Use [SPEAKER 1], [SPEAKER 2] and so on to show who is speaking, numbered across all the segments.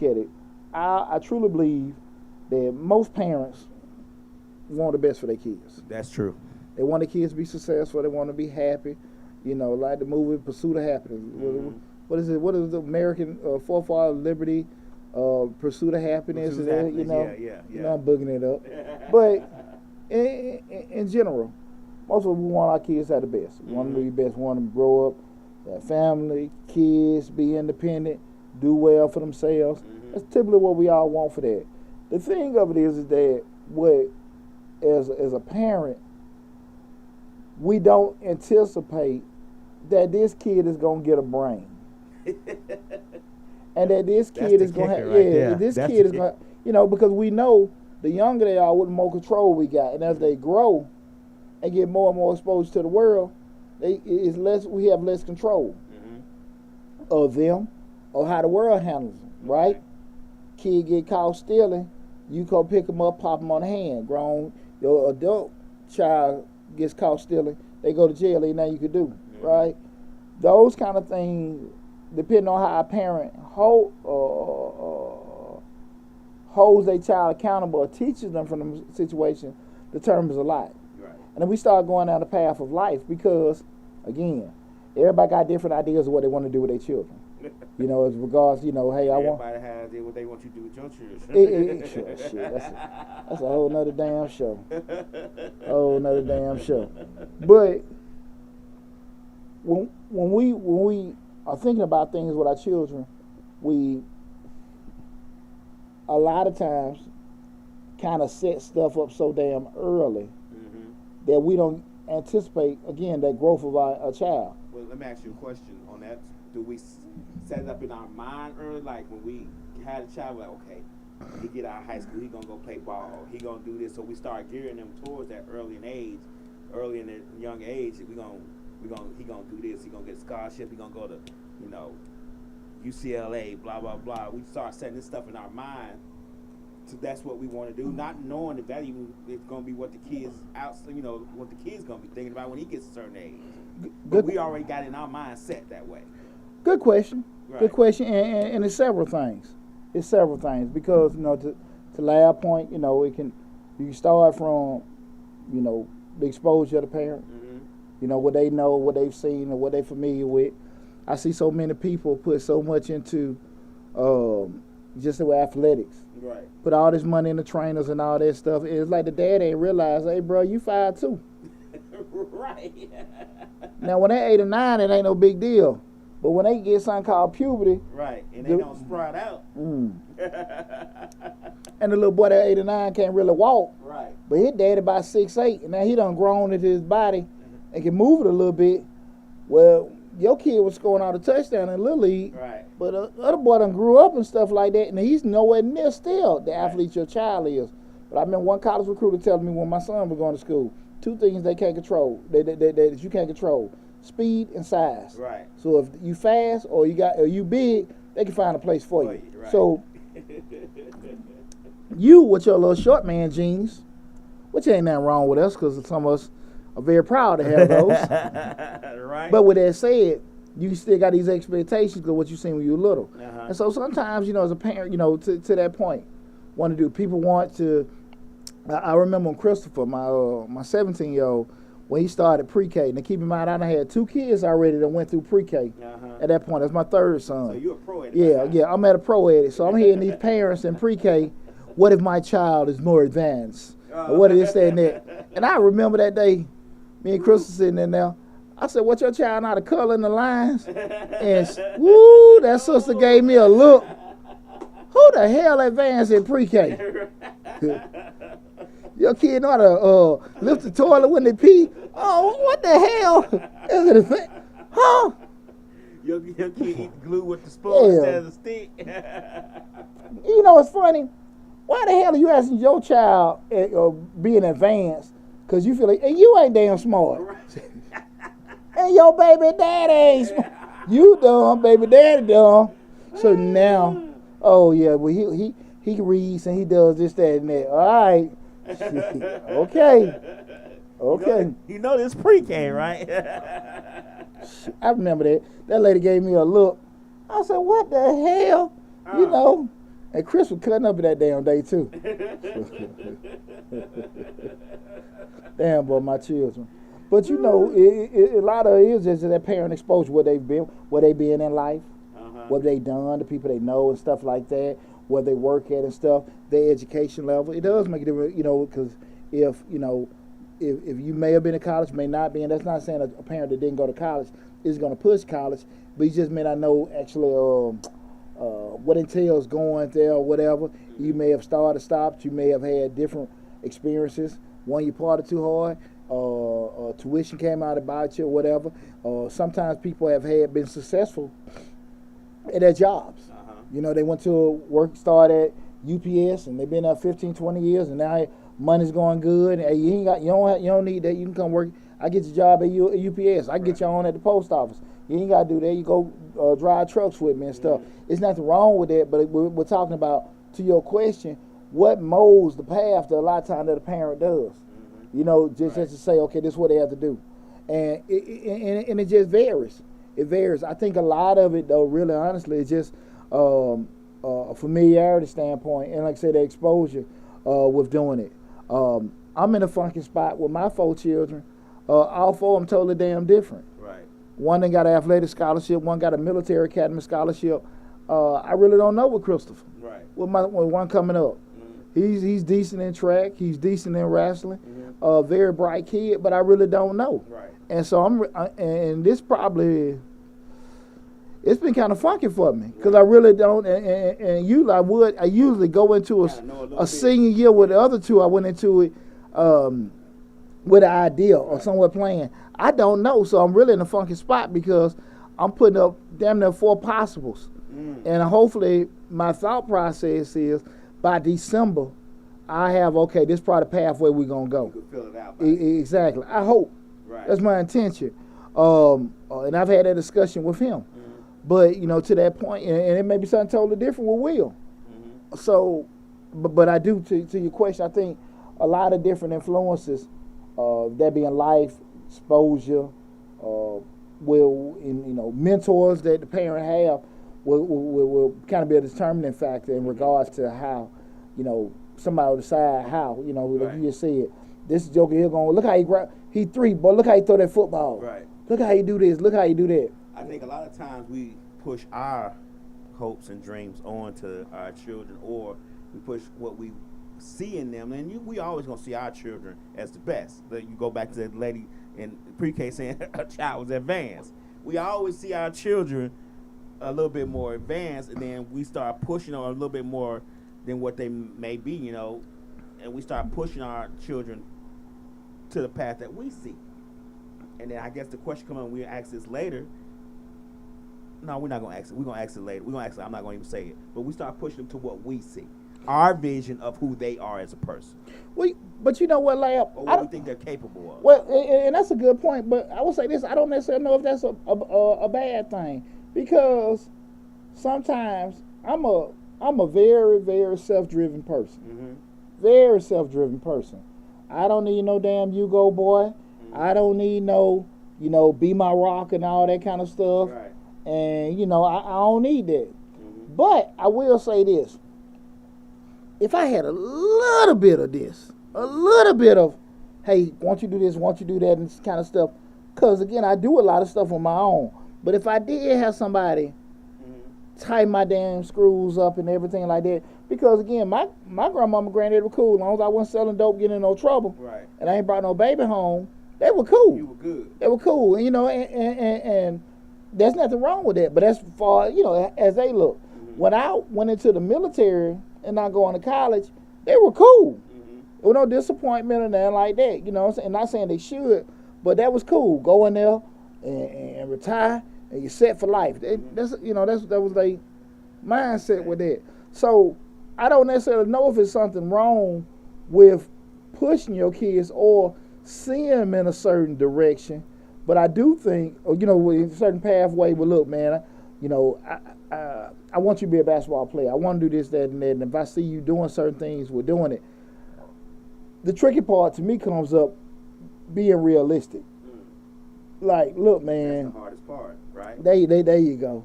[SPEAKER 1] Look at it. I truly believe that most parents want the best for their kids.
[SPEAKER 2] That's true.
[SPEAKER 1] They want their kids to be successful. They want to be happy. You know, like the movie Pursuit of Happiness.
[SPEAKER 2] Mm-hmm.
[SPEAKER 1] What is it? What is the American Forefather of Liberty? Pursuit of Happiness.
[SPEAKER 2] Pursuit of Happiness.
[SPEAKER 1] You know,
[SPEAKER 2] Yeah.
[SPEAKER 1] you know, I'm booging it up. But in general, most of us want our kids to have the best. We want them to be best. We want them to grow up, have family, kids, be independent, do well for themselves. That's typically what we all want for that. The thing of it is that what, as a parent, we don't anticipate that this kid is gonna get a brain, and that this kid is gonna have, this kid is gonna, you know, because we know the younger they are, with the more control we got, and as they grow and get more and more exposed to the world, we have less control of them or how the world handles them, right? Kid get caught stealing, you go pick them up, pop them on the hand. Grown, your adult child gets caught stealing, they go to jail, ain't nothing you can do, right? Those kind of things, depending on how a parent holds their child accountable or teaches them from the situation, determines a lot.
[SPEAKER 2] Right.
[SPEAKER 1] And then we start going down the path of life because, again, everybody got different ideas of what they want to do with their children. You know, as regards, you know, hey,
[SPEAKER 2] everybody has what they want you to do with your children.
[SPEAKER 1] Shit, that's a whole nother damn show. Whole nother damn show. But when we are thinking about things with our children, we a lot of times kind of set stuff up so damn early that we don't anticipate, again, that growth of our child.
[SPEAKER 2] Well, let me ask you a question on that. Do we set it up in our mind early, like when we had a child, like, okay, he get out of high school, he gonna go play ball, he gonna do this, so we start gearing them towards that early in the young age, he gonna do this, he gonna get a scholarship, he gonna go to, you know, UCLA, blah blah blah. We start setting this stuff in our mind, so that's what we want to do, not knowing the value is gonna be what the kids what the kids gonna be thinking about when he gets a certain age. But we already got in our mind set that way.
[SPEAKER 1] Good question.
[SPEAKER 2] Right.
[SPEAKER 1] Good question, and it's several things. It's several things because, you know, to Lab's point, you know, you can start from, you know, the exposure of the parent. You know, what they know, what they've seen, or what they're familiar with. I see so many people put so much into just the athletics.
[SPEAKER 2] Right.
[SPEAKER 1] Put all this money in the trainers and all that stuff. It's like the dad ain't realize, hey, bro, you 5'2".
[SPEAKER 2] Right.
[SPEAKER 1] Now, when they're 8 or 9, it ain't no big deal. But when they get something called puberty,
[SPEAKER 2] right, and they don't sprout out,
[SPEAKER 1] and the little boy that 8 or 9 can't really walk,
[SPEAKER 2] right?
[SPEAKER 1] But his daddy about 6'8", and now he done grown into his body and can move it a little bit. Well, your kid was scoring all the touchdown in Little League,
[SPEAKER 2] right?
[SPEAKER 1] But the other boy done grew up and stuff like that, and he's nowhere near still the athlete your child is. But I remember one college recruiter telling me when my son was going to school, 2 things they can't control, that you can't control: speed and size.
[SPEAKER 2] Right.
[SPEAKER 1] So if you fast or you big, they can find a place for you.
[SPEAKER 2] Right.
[SPEAKER 1] So you with your little short man genes, which ain't nothing wrong with us because some of us are very proud to have those.
[SPEAKER 2] Right.
[SPEAKER 1] But with that said, you still got these expectations of what you seen when you were little. And so sometimes, you know, as a parent, you know, to that point, people want to. I remember when Christopher, my 17-year-old, when he started pre-K. Now keep in mind, I done had 2 kids already that went through pre-K at that point. That's my 3rd son.
[SPEAKER 2] So you're a pro at it.
[SPEAKER 1] Yeah, I'm at a pro at it. So I'm hearing these parents in pre-K, what if my child is more advanced? Or what if this, that, and that? And I remember that day, me and Chris were sitting there. I said, what, your child not a color in the lines? And woo, that sister gave me a look. Who the hell advanced in pre-K? Your kid know how to lift the toilet when they pee? Oh, what the hell? Is it a thing? Huh?
[SPEAKER 2] Your kid eat glue with the spoon instead of the stick.
[SPEAKER 1] You know, it's funny. Why the hell are you asking your child being advanced? Because you feel like, hey, you ain't damn smart.
[SPEAKER 2] Right.
[SPEAKER 1] And your baby daddy ain't smart. You dumb, baby daddy dumb. So now, oh yeah, well he reads and he does this, that, and that. All right. Okay.
[SPEAKER 2] You know this pre-K, right?
[SPEAKER 1] I remember that. That lady gave me a look. I said, what the hell? You know, And Chris was cutting up that damn day too. Damn, boy, my children. But you know, a lot of it is just that parent exposure, where they been in life, what they done, the people they know and stuff like that, where they work at and stuff, their education level. It does make a difference, you know, because if you may have been in college, may not be, and that's not saying a parent that didn't go to college is going to push college, but you just may not know actually what entails going there or whatever. You may have started, stopped, you may have had different experiences. One, you partied too hard, tuition came out about you or whatever. Sometimes people have been successful at their jobs. You know, they went to work, started at UPS, and they've been there 15, 20 years, and now money's going good. And you don't need that. You can come work. I get your job at UPS. I get you on at the post office. You ain't got to do that. You go drive trucks with me and stuff. It's nothing wrong with that, but we're talking about, to your question, what molds the path that a lot of times that a parent does. You know, just to say, okay, this is what they have to do. And it just varies. It varies. I think a lot of it, though, really honestly, is just a familiarity standpoint, and like I said, the exposure with doing it. I'm in a funky spot with my 4 children. All 4 of them totally damn different.
[SPEAKER 2] Right.
[SPEAKER 1] One then got an athletic scholarship, one got a military academy scholarship. I really don't know with Christopher.
[SPEAKER 2] Right. With
[SPEAKER 1] one coming up. He's decent in track. He's decent in wrestling. Very bright kid, but I really don't know.
[SPEAKER 2] Right.
[SPEAKER 1] And so and this probably, it's been kind of funky for me because I really don't. And usually I usually go into a senior year with the other 2. I went into it with an idea or somewhere playing. I don't know, so I'm really in a funky spot because I'm putting up damn near 4 possibles, and hopefully my thought process is by December I have, okay, this is probably the pathway we're gonna go.
[SPEAKER 2] You can fill it out.
[SPEAKER 1] Exactly. I hope.
[SPEAKER 2] Right.
[SPEAKER 1] That's my intention. And I've had that discussion with him. But, you know, to that point, and it may be something totally different with Will. So, but I do, to your question, I think a lot of different influences, that being life, exposure, mentors that the parent have will kind of be a determining factor in regards to how, you know, somebody will decide how, you know, like you just said, this joker here going, look how he 3, boy, look how he throw that football.
[SPEAKER 2] Right.
[SPEAKER 1] Look how he do this, look how he do that.
[SPEAKER 2] I think a lot of times we push our hopes and dreams onto our children, or we push what we see in them, and we always gonna see our children as the best. You go back to that lady in pre-K saying her child was advanced. We always see our children a little bit more advanced, and then we start pushing on a little bit more than what they may be, you know, and we start pushing our children to the path that we see. And then I guess the question comes on, we'll ask this later. No, we're not going to ask it. We're going to ask it later. We're going to ask it. I'm not going to even say it. But we start pushing them to what we see. Our vision of who they are as a person.
[SPEAKER 1] Well, but you know what, Lab?
[SPEAKER 2] Or what we think they're capable of.
[SPEAKER 1] Well, and that's a good point. But I will say this. I don't necessarily know if that's a bad thing. Because sometimes I'm a very, very self-driven person. Very self-driven person. I don't need no damn you go boy. I don't need no, you know, be my rock and all that kind of stuff.
[SPEAKER 2] Right.
[SPEAKER 1] And, you know, I don't need that. But I will say this. If I had a little bit of this, a little bit of, hey, won't you do this, won't you do that, and this kind of stuff. Because, again, I do a lot of stuff on my own. But if I did have somebody tighten my damn screws up and everything like that, because, again, my grandmama and granddad were cool. As long as I wasn't selling dope, getting in no trouble,
[SPEAKER 2] right,
[SPEAKER 1] and I ain't brought no baby home, they were cool.
[SPEAKER 2] You were good.
[SPEAKER 1] They were cool. And, you know, and there's nothing wrong with that. But as far, you know, as they look. When I went into the military and not going to college, they were cool. There was no disappointment or nothing like that. You know what I'm saying? Not saying they should, but that was cool. Go in there and retire, and you're set for life. That's, you know, that was their mindset with that. So I don't necessarily know if it's something wrong with pushing your kids or seeing them in a certain direction, but I do think, you know, with a certain pathway, well, look, man, you know, I want you to be a basketball player. I want to do this, that, and that. And if I see you doing certain things, we're doing it. The tricky part to me comes up being realistic. Like, look, man.
[SPEAKER 2] That's the hardest part, right?
[SPEAKER 1] There you go.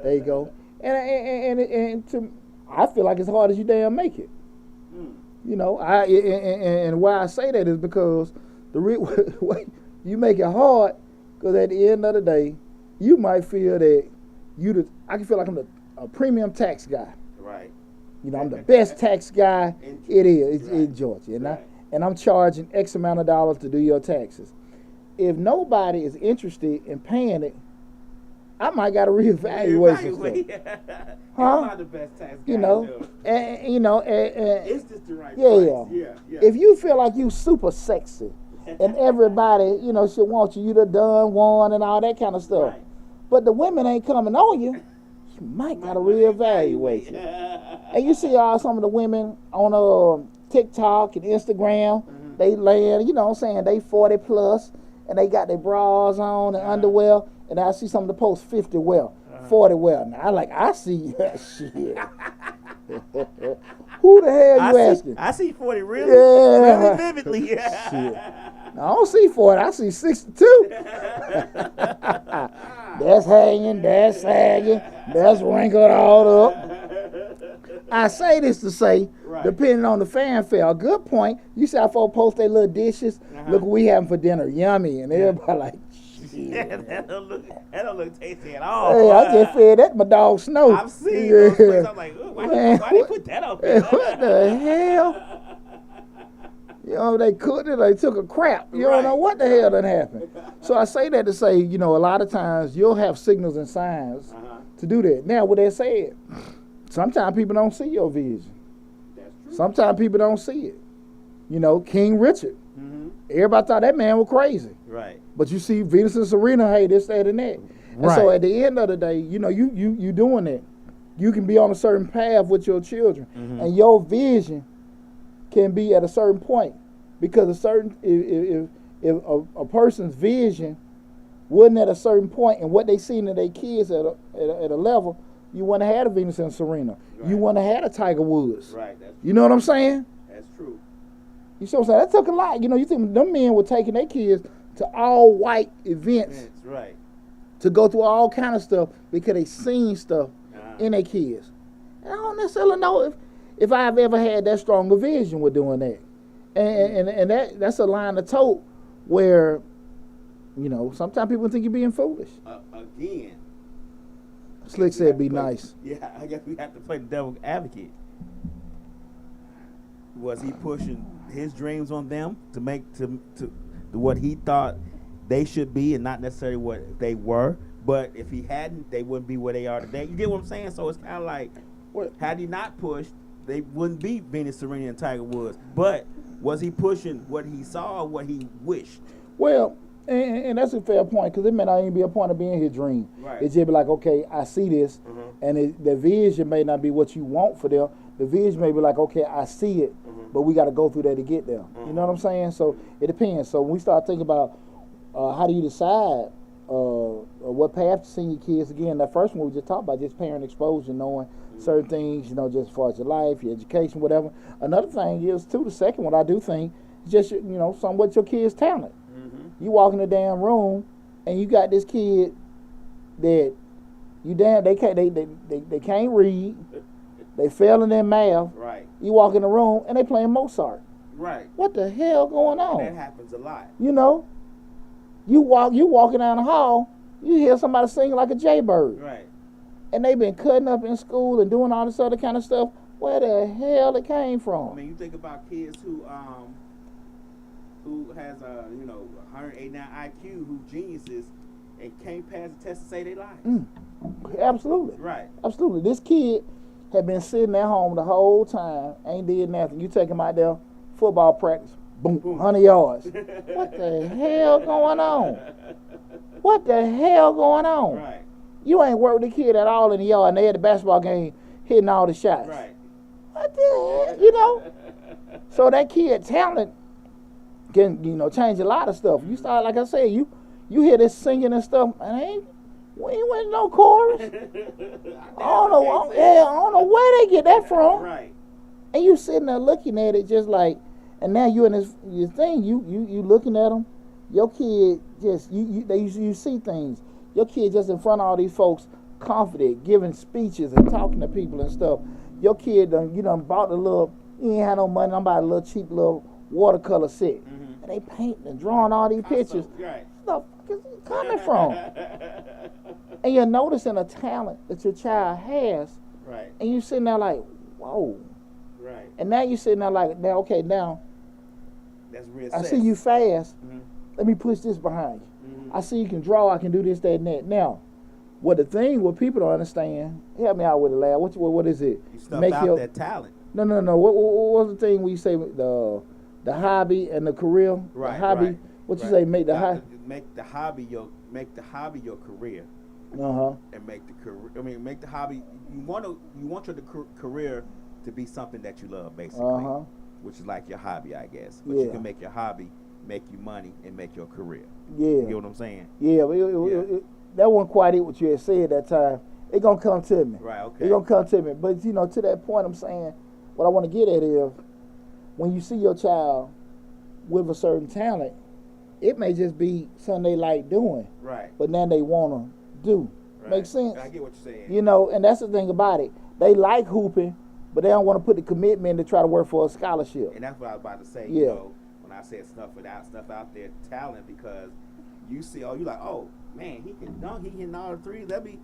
[SPEAKER 1] There you go. And to I feel like it's hard as you damn make it. You know, and why I say that is because you make it hard, because at the end of the day, you might feel that I can feel like I'm a premium tax guy.
[SPEAKER 2] Right.
[SPEAKER 1] You know, I'm the best tax guy in Georgia, and I'm charging X amount of dollars to do your taxes. If nobody is interested in paying it, I might got to reevaluate some stuff.
[SPEAKER 2] I'm not the best tax guy.
[SPEAKER 1] You know,
[SPEAKER 2] it's just the right price. Yeah.
[SPEAKER 1] If you feel like you super sexy, and everybody, you know, should want you the done one and all that kind of stuff,
[SPEAKER 2] right.
[SPEAKER 1] But the women ain't coming on you, you might got to reevaluate it. And you see some of the women on TikTok and Instagram, they laying, you know what I'm saying, they 40 plus, and they got their bras on and underwear, and I see some of the posts 50 well, 40 well. Now I see shit. Who the hell you asking?
[SPEAKER 2] I see 40 really vividly.
[SPEAKER 1] Shit. Now, I don't see 40, I see 62. That's hanging, that's sagging, that's wrinkled all up. I say this to say, depending on the fanfare, a good point, you see how folks post their little dishes, look what we having for dinner, yummy, and everybody like, shit.
[SPEAKER 2] that don't look tasty at all.
[SPEAKER 1] Hey, I just fed that my dog Snow.
[SPEAKER 2] I've seen those places. I'm like, why they put that up there?
[SPEAKER 1] What the hell? You know, they cooked it, they took a crap. You don't know what the hell done happened. So I say that to say, you know, a lot of times you'll have signals and signs to do that. Now, with that said, sometimes people don't see your vision.
[SPEAKER 2] That's true.
[SPEAKER 1] Sometimes people don't see it. You know, King Richard. Everybody thought that man was crazy.
[SPEAKER 2] Right.
[SPEAKER 1] But you see Venus and Serena, hey, this, that, and that. And so at the end of the day, you know, you doing that. You can be on a certain path with your children. And your vision can be at a certain point. Because if a person's vision wasn't at a certain point and what they seen in their kids at a level, you wouldn't have had a Venus and Serena. Right. You wouldn't have had a Tiger Woods.
[SPEAKER 2] Right.
[SPEAKER 1] You know what I'm saying?
[SPEAKER 2] That's true.
[SPEAKER 1] You see what I'm saying? That took a lot. You know, you think them men were taking their kids to all white events.
[SPEAKER 2] Right.
[SPEAKER 1] To go through all kind of stuff because they seen stuff in their kids. And I don't necessarily know if I've ever had that strong a vision with doing that. And that's a line of tote where, you know, sometimes people think you're being foolish.
[SPEAKER 2] Again.
[SPEAKER 1] Slick said be nice.
[SPEAKER 2] Yeah, I guess we have to play the devil's advocate. Was he pushing his dreams on them to make to what he thought they should be and not necessarily what they were? But if he hadn't, they wouldn't be where they are today. You get what I'm saying? So it's kind of like, had he not pushed, they wouldn't be Venus, Serena, and Tiger Woods. But was he pushing what he saw or what he wished?
[SPEAKER 1] Well, and that's a fair point, because it may not even be a point of being his dream.
[SPEAKER 2] Right.
[SPEAKER 1] It's just be like, okay, I see this, and the vision may not be what you want for them. The vision may be like, okay, I see it, but we got to go through that to get there. You know what I'm saying? So it depends. So when we start thinking about how do you decide what path to send your kids, again, that first one we just talked about, just parent exposure, knowing certain things, you know, just as far as your life, your education, whatever. Another thing is, too, the second one I do think, is just, you know, somewhat your kid's talent. You walk in the damn room and you got this kid that they can't read, they failing their math.
[SPEAKER 2] Right.
[SPEAKER 1] You walk in the room and they playing Mozart.
[SPEAKER 2] Right.
[SPEAKER 1] What the hell going on?
[SPEAKER 2] And that happens a lot.
[SPEAKER 1] You know, you walking down the hall, you hear somebody singing like a jaybird.
[SPEAKER 2] Right.
[SPEAKER 1] And they been cutting up in school and doing all this other kind of stuff. Where the hell it came from?
[SPEAKER 2] I mean, you think about kids who has a 189 IQ, who geniuses, and can't pass the test to save their lives.
[SPEAKER 1] Absolutely.
[SPEAKER 2] Right.
[SPEAKER 1] Absolutely. This kid had been sitting at home the whole time, ain't did nothing. You take him out there, football practice, boom, 100 yards. What the hell going on? What the hell going on?
[SPEAKER 2] Right.
[SPEAKER 1] You ain't worked with the kid at all in the yard, and they had the basketball game hitting all the shots.
[SPEAKER 2] Right.
[SPEAKER 1] What the hell? You know? So that kid talent can, change a lot of stuff. You start, like I said, you hear this singing and stuff, and we ain't went no chorus. I don't know where they get that from.
[SPEAKER 2] Right.
[SPEAKER 1] And you sitting there looking at it just like, and now you in your thing, you looking at them. Your kid just you see things. Your kid just in front of all these folks, confident, giving speeches and talking to people and stuff. your kid done bought the little, you ain't had no money, I'm buying a little cheap little watercolor set. And they painting and drawing all these pictures.
[SPEAKER 2] Right.
[SPEAKER 1] Where the fuck is it coming from? And you're noticing a talent that your child has.
[SPEAKER 2] Right.
[SPEAKER 1] And you sitting there like, whoa.
[SPEAKER 2] Right.
[SPEAKER 1] And now you sitting there like, now, okay, now.
[SPEAKER 2] That's real.
[SPEAKER 1] I see you fast. Let me push this behind you. I see you can draw. I can do this, that, and that. Now, what people don't understand, help me out with it, lad. What is it?
[SPEAKER 2] You stuff out that talent.
[SPEAKER 1] No. What was the thing when you say the hobby and the career?
[SPEAKER 2] Right.
[SPEAKER 1] The hobby.
[SPEAKER 2] Right,
[SPEAKER 1] what you say? Make the
[SPEAKER 2] hobby your career. And make the career. I mean, make the hobby. You want your career to be something that you love, basically. Which is like your hobby, I guess. But you can make your hobby make you money and make your career.
[SPEAKER 1] Yeah.
[SPEAKER 2] You get what I'm saying?
[SPEAKER 1] Yeah, that wasn't quite it what you had said that time. It gonna come to me.
[SPEAKER 2] Right, okay.
[SPEAKER 1] It gonna come to me. But to that point I'm saying, what I want to get at is when you see your child with a certain talent, it may just be something they like doing.
[SPEAKER 2] Right.
[SPEAKER 1] But now they wanna do.
[SPEAKER 2] Right.
[SPEAKER 1] Make sense?
[SPEAKER 2] I get what you're saying.
[SPEAKER 1] And that's the thing about it. They like hooping, but they don't want to put the commitment to try to work for a scholarship.
[SPEAKER 2] And that's what I was about to say.
[SPEAKER 1] Yeah.
[SPEAKER 2] When I said stuff out there, talent, because you see, you like, oh man, he can dunk, he hitting all the threes. Let me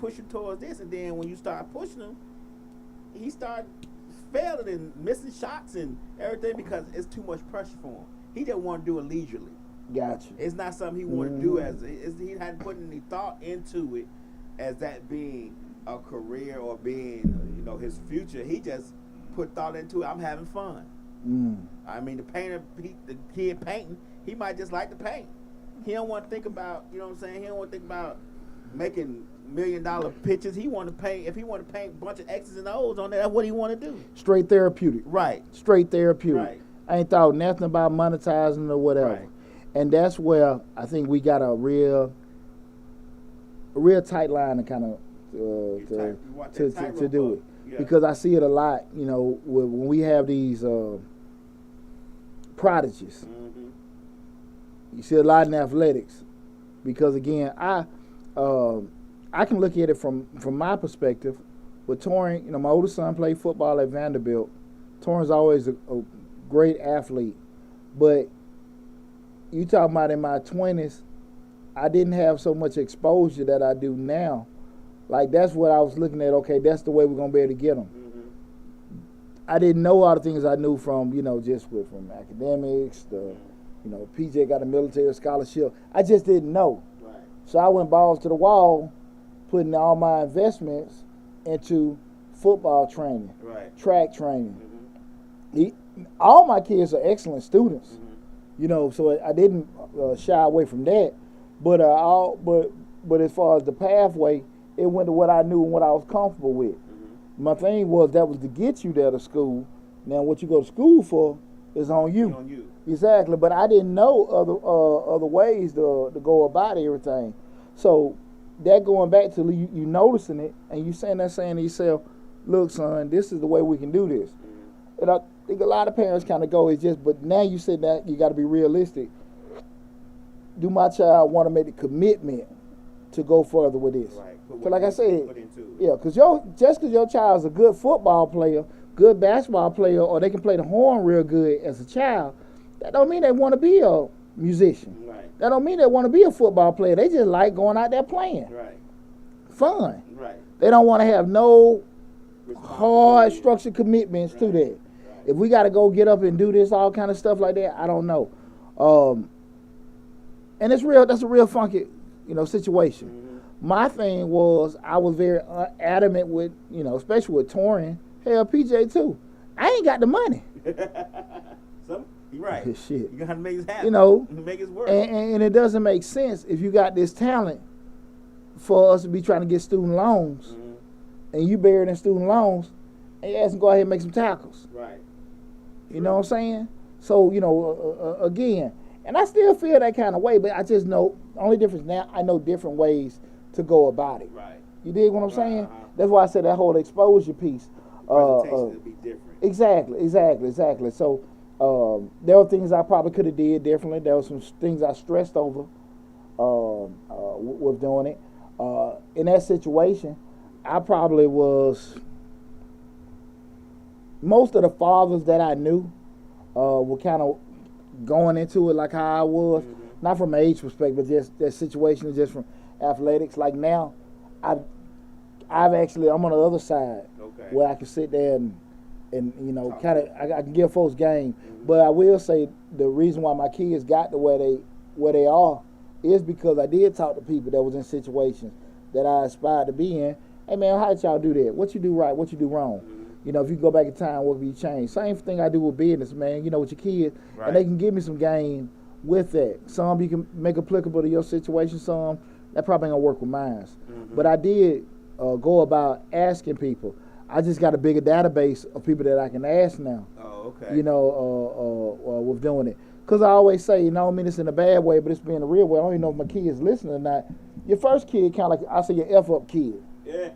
[SPEAKER 2] push him towards this, and then when you start pushing him, he start failing and missing shots and everything because it's too much pressure for him. He just want to do it leisurely.
[SPEAKER 1] Gotcha.
[SPEAKER 2] It's not something he want to do he hadn't put any thought into it as that being a career or being his future. He just put thought into it. I'm having fun. I mean, the kid painting, he might just like to paint. He don't want to think about, He don't want to think about making $1 million pictures. He want to paint. If he want to paint a bunch of X's and O's on there, that's what he want to do.
[SPEAKER 1] Straight therapeutic.
[SPEAKER 2] Right.
[SPEAKER 1] Straight therapeutic.
[SPEAKER 2] Right.
[SPEAKER 1] I ain't thought nothing about monetizing or whatever.
[SPEAKER 2] Right.
[SPEAKER 1] And that's where I think we got a real tight line to kind of to do it. Yeah. Because I see it a lot, when we have these prodigies. You see a lot in athletics, because again, I can look at it from my perspective. With Torrin, my oldest son played football at Vanderbilt. Torrin's always a great athlete, but you talking about in my 20s, I didn't have so much exposure that I do now. Like, that's what I was looking at. Okay, that's the way we're gonna be able to get them. I didn't know all the things I knew from from academics. PJ got a military scholarship. I just didn't know.
[SPEAKER 2] Right.
[SPEAKER 1] So I went balls to the wall, putting all my investments into football training, track training. All my kids are excellent students. So I didn't shy away from that. But as far as the pathway, it went to what I knew and what I was comfortable with. My thing was that was to get you there to school. Now what you go to school for is on you.
[SPEAKER 2] On you.
[SPEAKER 1] Exactly. But I didn't know other ways to go about everything. So that going back to you noticing it and you saying to yourself, look, son, this is the way we can do this. And I think a lot of parents kind of go, but now you said that you got to be realistic. Do my child want to make the commitment to go further with this?
[SPEAKER 2] Right.
[SPEAKER 1] So like I said, because just because your child's a good football player, good basketball player, or they can play the horn real good as a child, that don't mean they want to be a musician.
[SPEAKER 2] Right.
[SPEAKER 1] That don't mean they want to be a football player. They just like going out there playing.
[SPEAKER 2] Right.
[SPEAKER 1] Fun.
[SPEAKER 2] Right.
[SPEAKER 1] They don't want to have no hard structured commitments to that. Right. If we got to go get up and do this, all kind of stuff like that, I don't know. And it's real. That's a real funky, situation. My thing was I was very adamant with, especially with Torrin. Hell, PJ too. I ain't got the money.
[SPEAKER 2] You're right.
[SPEAKER 1] Shit.
[SPEAKER 2] You gotta make it happen. Make it work.
[SPEAKER 1] And it doesn't make sense if you got this talent for us to be trying to get student loans, and you buried in student loans, and you ask them to go ahead and make some tackles.
[SPEAKER 2] Right.
[SPEAKER 1] You know what I'm saying? So again, and I still feel that kind of way, but I just know the only difference now, I know different ways to go about it.
[SPEAKER 2] Right.
[SPEAKER 1] You dig what I'm saying? That's why I said that whole exposure piece.
[SPEAKER 2] Presentation would be different.
[SPEAKER 1] Exactly. So there were things I probably could have did differently. There were some things I stressed over with doing it. In that situation, I probably was most of the fathers that I knew were kind of going into it like how I was, not from an age perspective, but just their situation, just from athletics. Like now, I'm on the other side where I can sit there and you know, kind of I can give folks game. But I will say the reason why my kids got to where they are is because I did talk to people that was in situations that I aspired to be in. Hey man, how did y'all do that? What you do right? What you do wrong? You know, if you go back in time, what can you change? Same thing I do with business, man. You know, with your kids, and they can give me some game with that. Some you can make applicable to your situation. Some that probably ain't gonna work with mine. But I did go about asking people. I just got a bigger database of people that I can ask now.
[SPEAKER 2] Oh, okay.
[SPEAKER 1] You know, with doing it. Because I always say, you know, I mean this in a bad way, but it's being a real way. I don't even know if my kids listening or not. Your first kid kind of like, I say your F-up kid.
[SPEAKER 2] Yeah.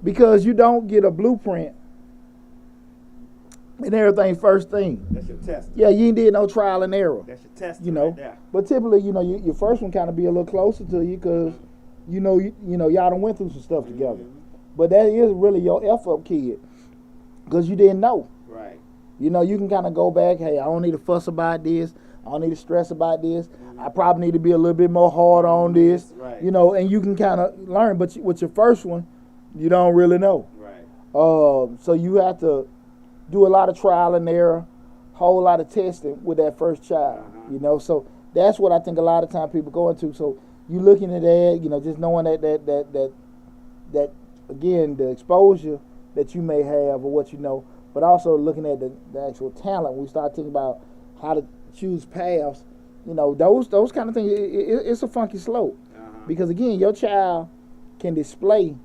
[SPEAKER 1] Because you don't get a blueprint and everything first thing.
[SPEAKER 2] That's your test.
[SPEAKER 1] Yeah, you ain't did no trial and error.
[SPEAKER 2] That's your test.
[SPEAKER 1] You know,
[SPEAKER 2] right there.
[SPEAKER 1] But typically, you know, your first one kind of be a little closer to you because, you know, y'all done went through some stuff together. But that is really your F-up kid because you didn't know.
[SPEAKER 2] Right.
[SPEAKER 1] You know, you can kind of go back, hey, I don't need to fuss about this. I don't need to stress about this. I probably need to be a little bit more hard on this.
[SPEAKER 2] Right.
[SPEAKER 1] You know, and you can kind of learn. But with your first one, you don't really know.
[SPEAKER 2] Right.
[SPEAKER 1] So you have to do a lot of trial and error, whole lot of testing with that first child. You know, so that's what I think a lot of time people go into. So you looking at that, you know, just knowing that again, the exposure that you may have or what you know, but also looking at the actual talent. We start thinking about how to choose paths. You know, those kind of things. It's a funky slope because again, your child can display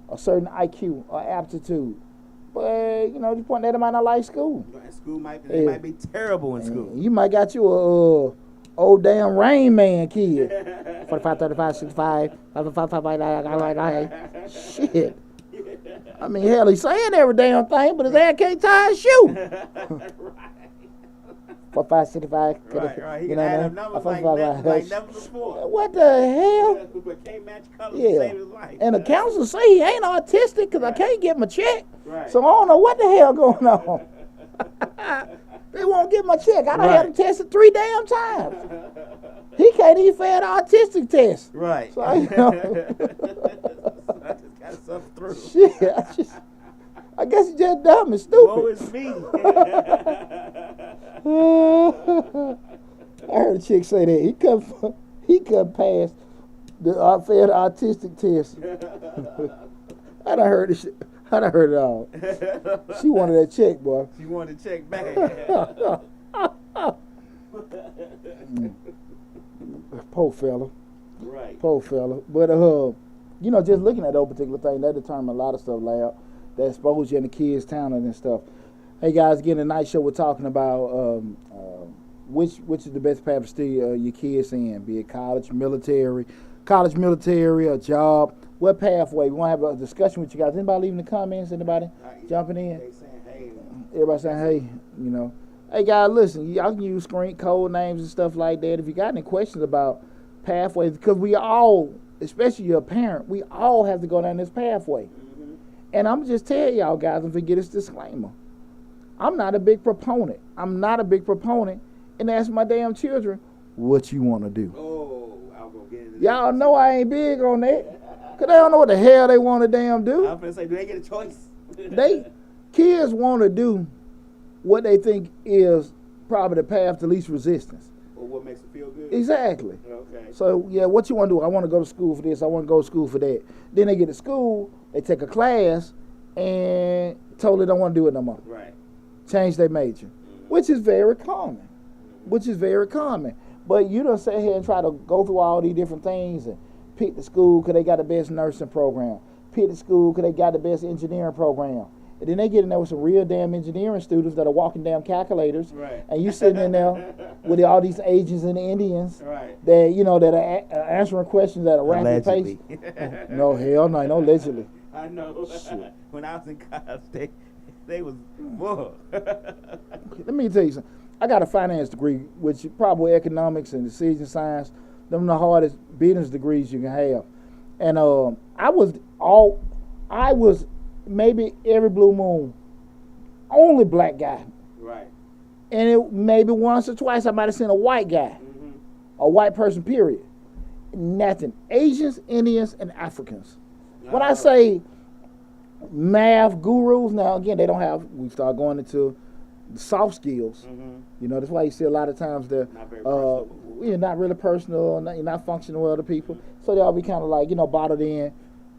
[SPEAKER 1] a certain IQ or aptitude, but you know, the point that they might not like school.
[SPEAKER 2] School might be terrible in school.
[SPEAKER 1] You might got you a old damn Rain Man kid. 45, 35, 65, 55, shit. I mean, hell, he's saying every damn thing, but his ass can't tie his shoe.
[SPEAKER 2] Right.
[SPEAKER 1] 45, 65.
[SPEAKER 2] Right. He can add up numbers like never before.
[SPEAKER 1] What the hell?
[SPEAKER 2] But can't match colors to save his life.
[SPEAKER 1] And the counselor say he ain't autistic because I can't get my check.
[SPEAKER 2] Right.
[SPEAKER 1] So I don't know what the hell going on. They won't get my check. I done had him tested 3 damn times. He can't even fail the autistic test.
[SPEAKER 2] Right.
[SPEAKER 1] So you know.
[SPEAKER 2] I just got to suffer through.
[SPEAKER 1] Shit, I guess he's just dumb and stupid.
[SPEAKER 2] Woe is me.
[SPEAKER 1] I heard a chick say that he couldn't pass the failed autistic test. I done heard this shit. I done heard it all. She wanted that check, boy.
[SPEAKER 2] She wanted the check back.
[SPEAKER 1] Poor fella.
[SPEAKER 2] Right.
[SPEAKER 1] Poor fella. But you know, just looking at those particular things, that determine a lot of stuff, Lab. That expose you in the kids' talent and stuff. Hey guys, again, tonight show we're talking about which is the best path to steer your kids in, be it college, military, a job. What pathway? We want to have a discussion with you guys. Anybody leaving the comments? Anybody jumping in?
[SPEAKER 2] They saying, hey.
[SPEAKER 1] Everybody saying, hey, you know. Hey guys, listen, y'all can use screen code names and stuff like that. If you got any questions about pathways, because we all, especially your parent, we all have to go down this pathway. And I'm just tell y'all guys, and forget this disclaimer. I'm not a big proponent. And ask my damn children what you want to do.
[SPEAKER 2] Oh, I'll go get into
[SPEAKER 1] y'all know I ain't big on that. Because they don't know what the hell they want to damn do.
[SPEAKER 2] I'm going to say, do they get a choice?
[SPEAKER 1] Kids want to do what they think is probably the path to least resistance.
[SPEAKER 2] Or what makes them feel good?
[SPEAKER 1] Exactly.
[SPEAKER 2] Okay.
[SPEAKER 1] So, yeah, what you want to do? I want to go to school for this. I want to go to school for that. Then they get to school, they take a class, and totally don't want to do it no more.
[SPEAKER 2] Right.
[SPEAKER 1] Change their major, which is very common. But you don't sit here and try to go through all these different things and pick the school because they got the best nursing program. Pick the school because they got the best engineering program. And then they get in there with some real damn engineering students that are walking damn calculators.
[SPEAKER 2] Right.
[SPEAKER 1] And you sitting in there with all these Asians and Indians.
[SPEAKER 2] Right.
[SPEAKER 1] That, you know, that are answering questions at a rapid pace. No, hell no, no allegedly.
[SPEAKER 2] I know. Shit. When I was in college, they was whoa.
[SPEAKER 1] Let me tell you something. I got a finance degree, which probably economics and decision science. Them the hardest business degrees you can have. And I was maybe every blue moon only black guy.
[SPEAKER 2] Right.
[SPEAKER 1] And it maybe once or twice I might have seen a white guy, a white person, period. Nothing. Asians, Indians, and Africans. When I say math gurus, now again, they don't have, we start going into soft skills. You know, that's why you see a lot of times they're not really personal, you're not functioning with other people. So they all be kind of like, you know, bottled in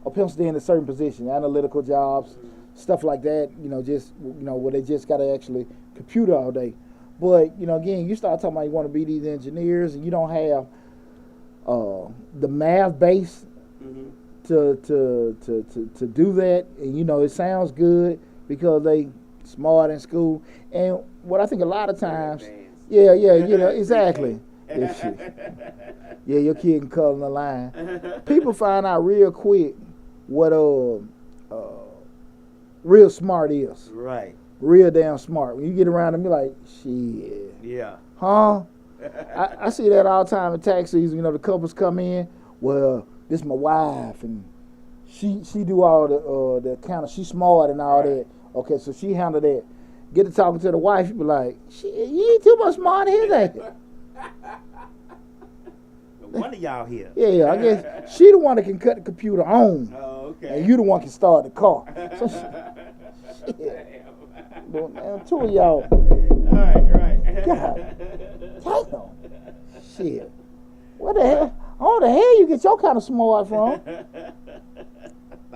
[SPEAKER 1] or penciled in a certain position, analytical jobs, stuff like that, you know, just, you know, where they just got to actually computer all day. But, you know, again, you start talking about you want to be these engineers and you don't have the math base to do that. And, you know, it sounds good because they smart in school. And what I think a lot of times, you know, exactly. Yeah, your kid can color the line. People find out real quick what real smart is.
[SPEAKER 2] Right.
[SPEAKER 1] Real damn smart. When you get around them, you're like, shit.
[SPEAKER 2] Yeah.
[SPEAKER 1] Huh? I see that all the time in taxis. You know, the couples come in. Well, this is my wife, and she do all the accounting. She's smart and all that. Okay, so she handle that. Get to talking to the wife, you be like, shit, you ain't too much smart in here.
[SPEAKER 2] One of y'all here.
[SPEAKER 1] Yeah, I guess she the one that can cut the computer on.
[SPEAKER 2] Oh, okay.
[SPEAKER 1] And you the one can start the car. So shit. Well, man, two of y'all.
[SPEAKER 2] Right.
[SPEAKER 1] God damn. Shit. What the hell? Oh, the hell you get your kind of smart from?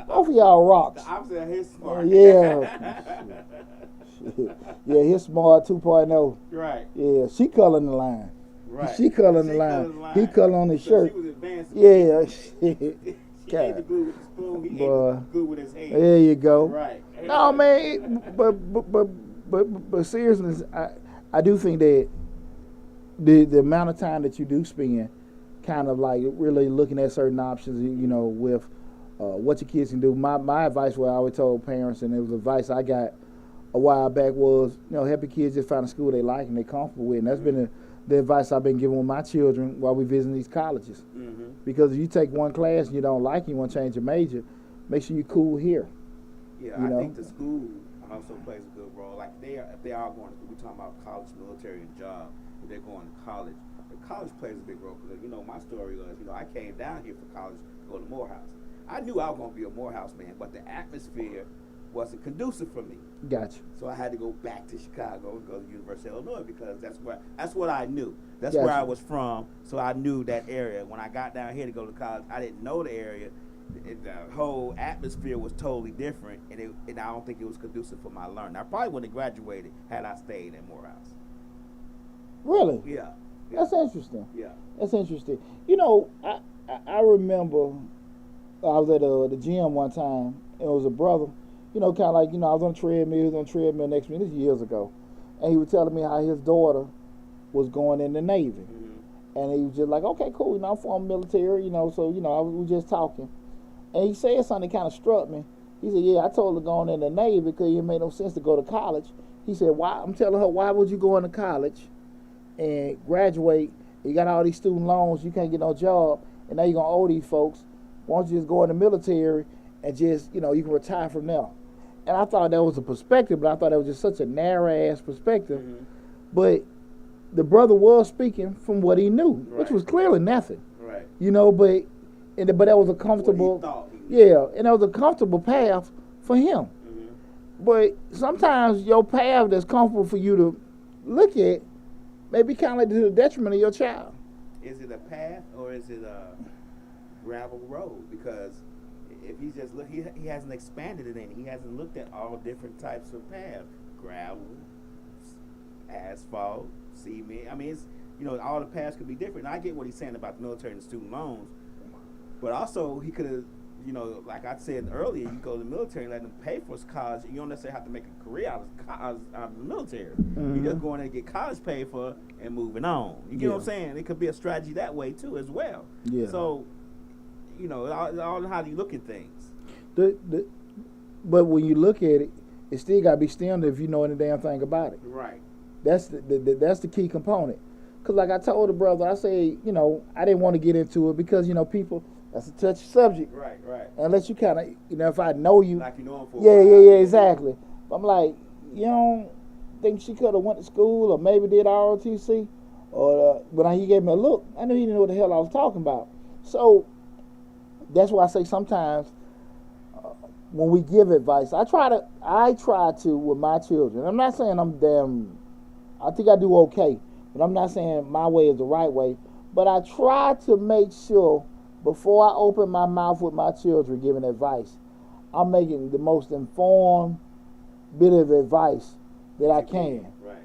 [SPEAKER 1] Both of y'all rocks.
[SPEAKER 2] The opposite of his smart.
[SPEAKER 1] Yeah. Yeah, his smart 2.0.
[SPEAKER 2] Right.
[SPEAKER 1] Yeah, she coloring the line.
[SPEAKER 2] Right.
[SPEAKER 1] She coloring the line. He coloring on his shirt.
[SPEAKER 2] She was advanced.
[SPEAKER 1] Yeah.
[SPEAKER 2] She ate the glue with the spoon. He ate the glue with his hand.
[SPEAKER 1] There you go.
[SPEAKER 2] Right.
[SPEAKER 1] No, man, but seriously, I do think that the amount of time that you do spend kind of like really looking at certain options, you know, with what your kids can do. My advice, what I always told parents, and it was advice I got a while back, was, you know, help your kids just find a school they like and they're comfortable with. And that's been the advice I've been giving with my children while we visit these colleges. Because if you take one class and you don't like it, you want to change your major, make sure you're cool here.
[SPEAKER 2] Yeah, I think the school also plays a good role. Like if they are going, we're talking about college, military, and job. If they're going to college, the college plays a big role. Because, you know, my story was, you know, I came down here for college to go to Morehouse. I knew I was going to be a Morehouse man, but the atmosphere wasn't conducive for me.
[SPEAKER 1] Gotcha.
[SPEAKER 2] So I had to go back to Chicago and go to the University of Illinois because that's what I knew. That's
[SPEAKER 1] Gotcha.
[SPEAKER 2] where I was from. So I knew that area. When I got down here to go to college, I didn't know the area. The whole atmosphere was totally different, and I don't think it was conducive for my learning. I probably wouldn't have graduated had I stayed in Morehouse.
[SPEAKER 1] Really?
[SPEAKER 2] Yeah.
[SPEAKER 1] That's interesting.
[SPEAKER 2] Yeah.
[SPEAKER 1] That's interesting. You know, I remember I was at the gym one time, and it was a brother, you know, kind of like, you know, I was on treadmill, he was on treadmill next to me, this is years ago, and he was telling me how his daughter was going in the Navy. And he was just like, okay, cool, you know, I'm from military, you know, so, you know, we were just talking. And he said something that kind of struck me. He said, yeah, I told her going in the Navy because it made no sense to go to college. He said, why? I'm telling her, why would you go into college and graduate? You got all these student loans, you can't get no job, and now you're going to owe these folks. Why don't you just go in the military and just, you know, you can retire from there. And I thought that was a perspective, but I thought that was just such a narrow-ass perspective. But the brother was speaking from what he knew, which was clearly nothing.
[SPEAKER 2] Right.
[SPEAKER 1] You know, but that was a comfortable, and that was a comfortable path for him. But sometimes your path that's comfortable for you to look at may be kind of like to the detriment of your child.
[SPEAKER 2] Is it a path or is it a gravel road? Because if he's just he hasn't expanded it any. He hasn't looked at all different types of paths: gravel, asphalt, cement. I mean, it's, you know, all the paths could be different. And I get what he's saying about the military and the student loans, but also he could have, you know, like I said earlier, you go to the military and let them pay for his college. You don't necessarily have to make a career out of the military. You just go in there and get college paid for and moving on. You get what I'm saying? It could be a strategy that way too as well. Yeah. So, you know, all how you look at things.
[SPEAKER 1] But when you look at it, it still got to be standard if you know any damn thing about it.
[SPEAKER 2] Right.
[SPEAKER 1] That's the key component. Because like I told the brother, I say, you know, I didn't want to get into it because, you know, people, that's a touchy subject.
[SPEAKER 2] Right.
[SPEAKER 1] Unless you kind of, you know, if I know you.
[SPEAKER 2] Like you know him for
[SPEAKER 1] yeah, exactly. I'm like, you don't think she could have went to school or maybe did ROTC? Or when he gave me a look, I knew he didn't know what the hell I was talking about. So that's why I say sometimes when we give advice, I try to with my children. I'm not saying I think I do okay, but I'm not saying my way is the right way. But I try to make sure before I open my mouth with my children giving advice, I'm making the most informed bit of advice that I can.
[SPEAKER 2] Right.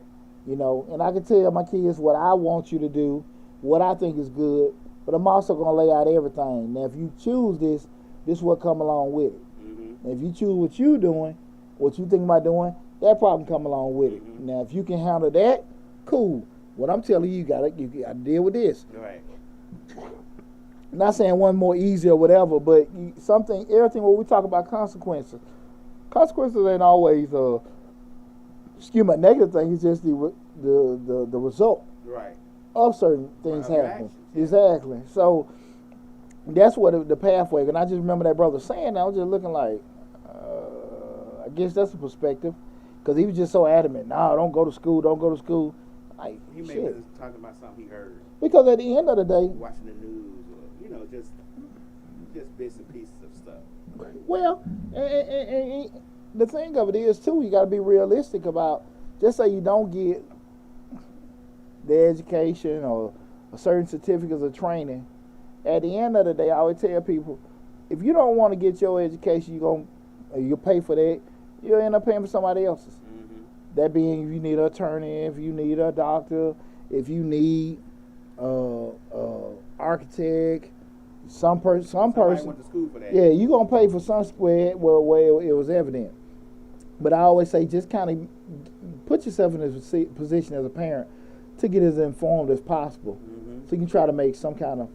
[SPEAKER 1] You know, and I can tell my kids what I want you to do, what I think is good, but I'm also going to lay out everything. Now, if you choose this is what come along with it. Mm-hmm. If you choose what you're doing, what you think about doing, that problem come along with it. Mm-hmm. Now, if you can handle that, cool. What I'm telling you, you got to deal with this.
[SPEAKER 2] Right.
[SPEAKER 1] Not saying one more easy or whatever, but everything when we talk about consequences ain't always my negative thing. It's just the result of certain things happening. Yeah. Exactly. So that's what the pathway. And I just remember that brother saying that. I was just looking like, I guess that's a perspective, because he was just so adamant. No, don't go to school. Don't go to school. Like,
[SPEAKER 2] he may be talking about something he heard.
[SPEAKER 1] Because at the end of the day,
[SPEAKER 2] watching the news, or just bits and pieces of stuff.
[SPEAKER 1] Well, and the thing of it is too, you got to be realistic about. Just say you don't get the education or a certain certificates of training. At the end of the day, I always tell people, if you don't want to get your education, you'll pay for that. You'll end up paying for somebody else's. Mm-hmm. That being, if you need an attorney, if you need a doctor, if you need architect, some person.
[SPEAKER 2] Went to school for that.
[SPEAKER 1] Yeah, you're gonna pay for some where it was evident. But I always say, just kind of put yourself in this position as a parent to get as informed as possible, so you can try to make some kind of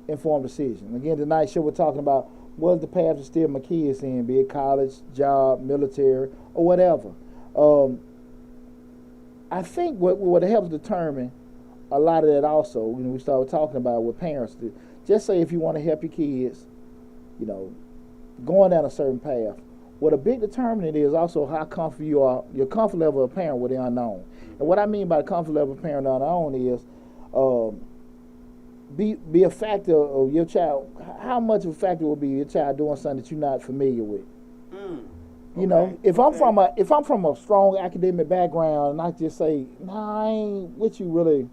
[SPEAKER 1] informed decision. Again, tonight's show we're talking about what's the path to steer my kids in, be it college, job, military, or whatever. I think what helps determine a lot of that also, when we started talking about what parents do. Just say if you want to help your kids, going down a certain path. What a big determinant is also how comfortable you are, your comfort level of a parent with the unknown. And what I mean by the comfort level of a parent with the unknown is be a factor of your child. How much of a factor will be your child doing something that you're not familiar with? If I'm from a strong academic background, and I just say, I ain't with you really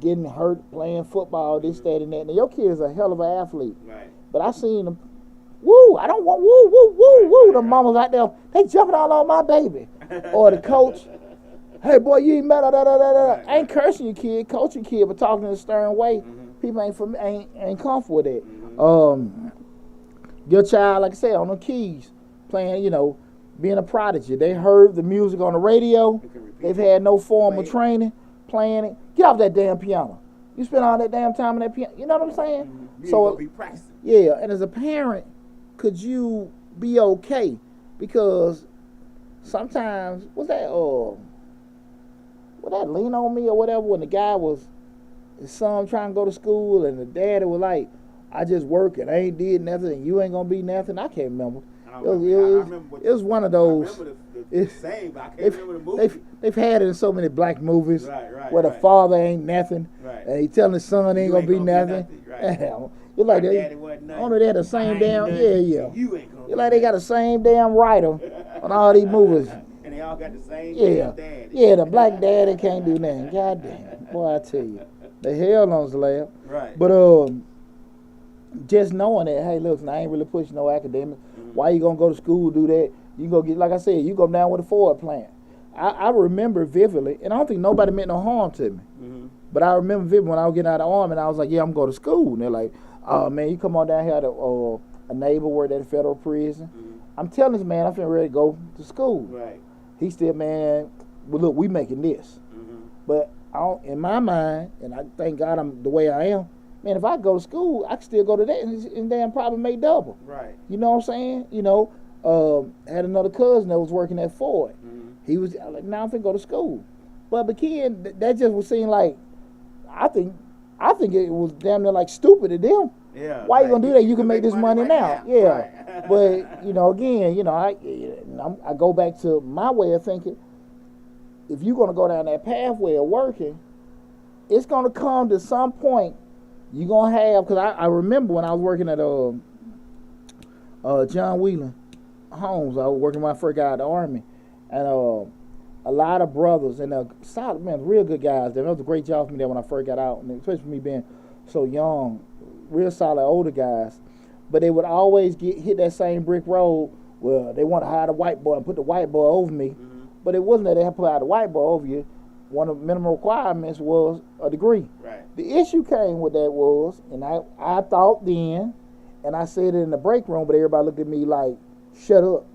[SPEAKER 1] getting hurt playing football, this, that, and that. Now, your kid is a hell of an athlete. Right. But I seen them, I don't want woo. The mamas out there, they jumping all on my baby. Or the coach, hey, boy, you ain't mad, I ain't cursing your kid, coaching kid, but talking in a stern way. People ain't comfortable with it. Your child, like I said, on the keys, playing, being a prodigy. They heard the music on the radio. They've had no formal training, playing it. Get off that damn piano. You spend all that damn time on that piano. You know what I'm saying?
[SPEAKER 2] So be practicing.
[SPEAKER 1] Yeah, and as a parent, could you be okay? Because sometimes, was that Lean On Me or whatever, when the guy was, his son trying to go to school and the daddy was like, I just work and I ain't did nothing and you ain't gonna be nothing. I can't remember. It was one of those.
[SPEAKER 2] I remember the same, but I can't remember the movie.
[SPEAKER 1] They've had it in so many black movies where the father ain't nothing and he telling his son ain't gonna be nothing. It's like they had the same damn It's like they got the same damn writer on all these movies.
[SPEAKER 2] And they all got the same damn daddy.
[SPEAKER 1] Yeah, the black daddy can't do nothing. God damn. Boy, I tell you. The hell on the laugh.
[SPEAKER 2] Right.
[SPEAKER 1] But just knowing that, hey, look, I ain't really pushing no academics. Why you gonna go to school, do that? You go get, like I said, you go down with a Ford plant. I remember vividly, and I don't think nobody meant no harm to me. But I remember vividly when I was getting out of the Army, and I was like, yeah, I'm going to school. And they're like, oh, man, you come on down here to a neighbor worked at a federal prison. I'm telling this man, I'm finna ready to go to school.
[SPEAKER 2] Right.
[SPEAKER 1] He still, man, well, look, we making this. But in my mind, and I thank God I'm the way I am, man, if I go to school, I can still go to that and damn probably make double.
[SPEAKER 2] Right.
[SPEAKER 1] You know what I'm saying? Had another cousin that was working at Ford. He was like, now I'm finna go to school. But again, that just was seem like, I think it was damn near like stupid to them.
[SPEAKER 2] Yeah.
[SPEAKER 1] Why you gonna do that? You can make this money now. Yeah.
[SPEAKER 2] Right.
[SPEAKER 1] But again, I go back to my way of thinking. if you're gonna go down that pathway of working, it's gonna come to some point you're gonna have. Because I remember when I was working at John Wheeler Homes, I was working when I first got out of the Army, and a lot of brothers and solid man, real good guys. That was a great job for me there when I first got out, and especially for me being so young, real solid older guys. But they would always hit that same brick road. Well, they want to hire the white boy and put the white boy over me, but it wasn't that they had to put the white boy over you. One of the minimum requirements was a degree.
[SPEAKER 2] Right.
[SPEAKER 1] The issue came with that was, and I thought then, and I said it in the break room, but everybody looked at me like, shut up,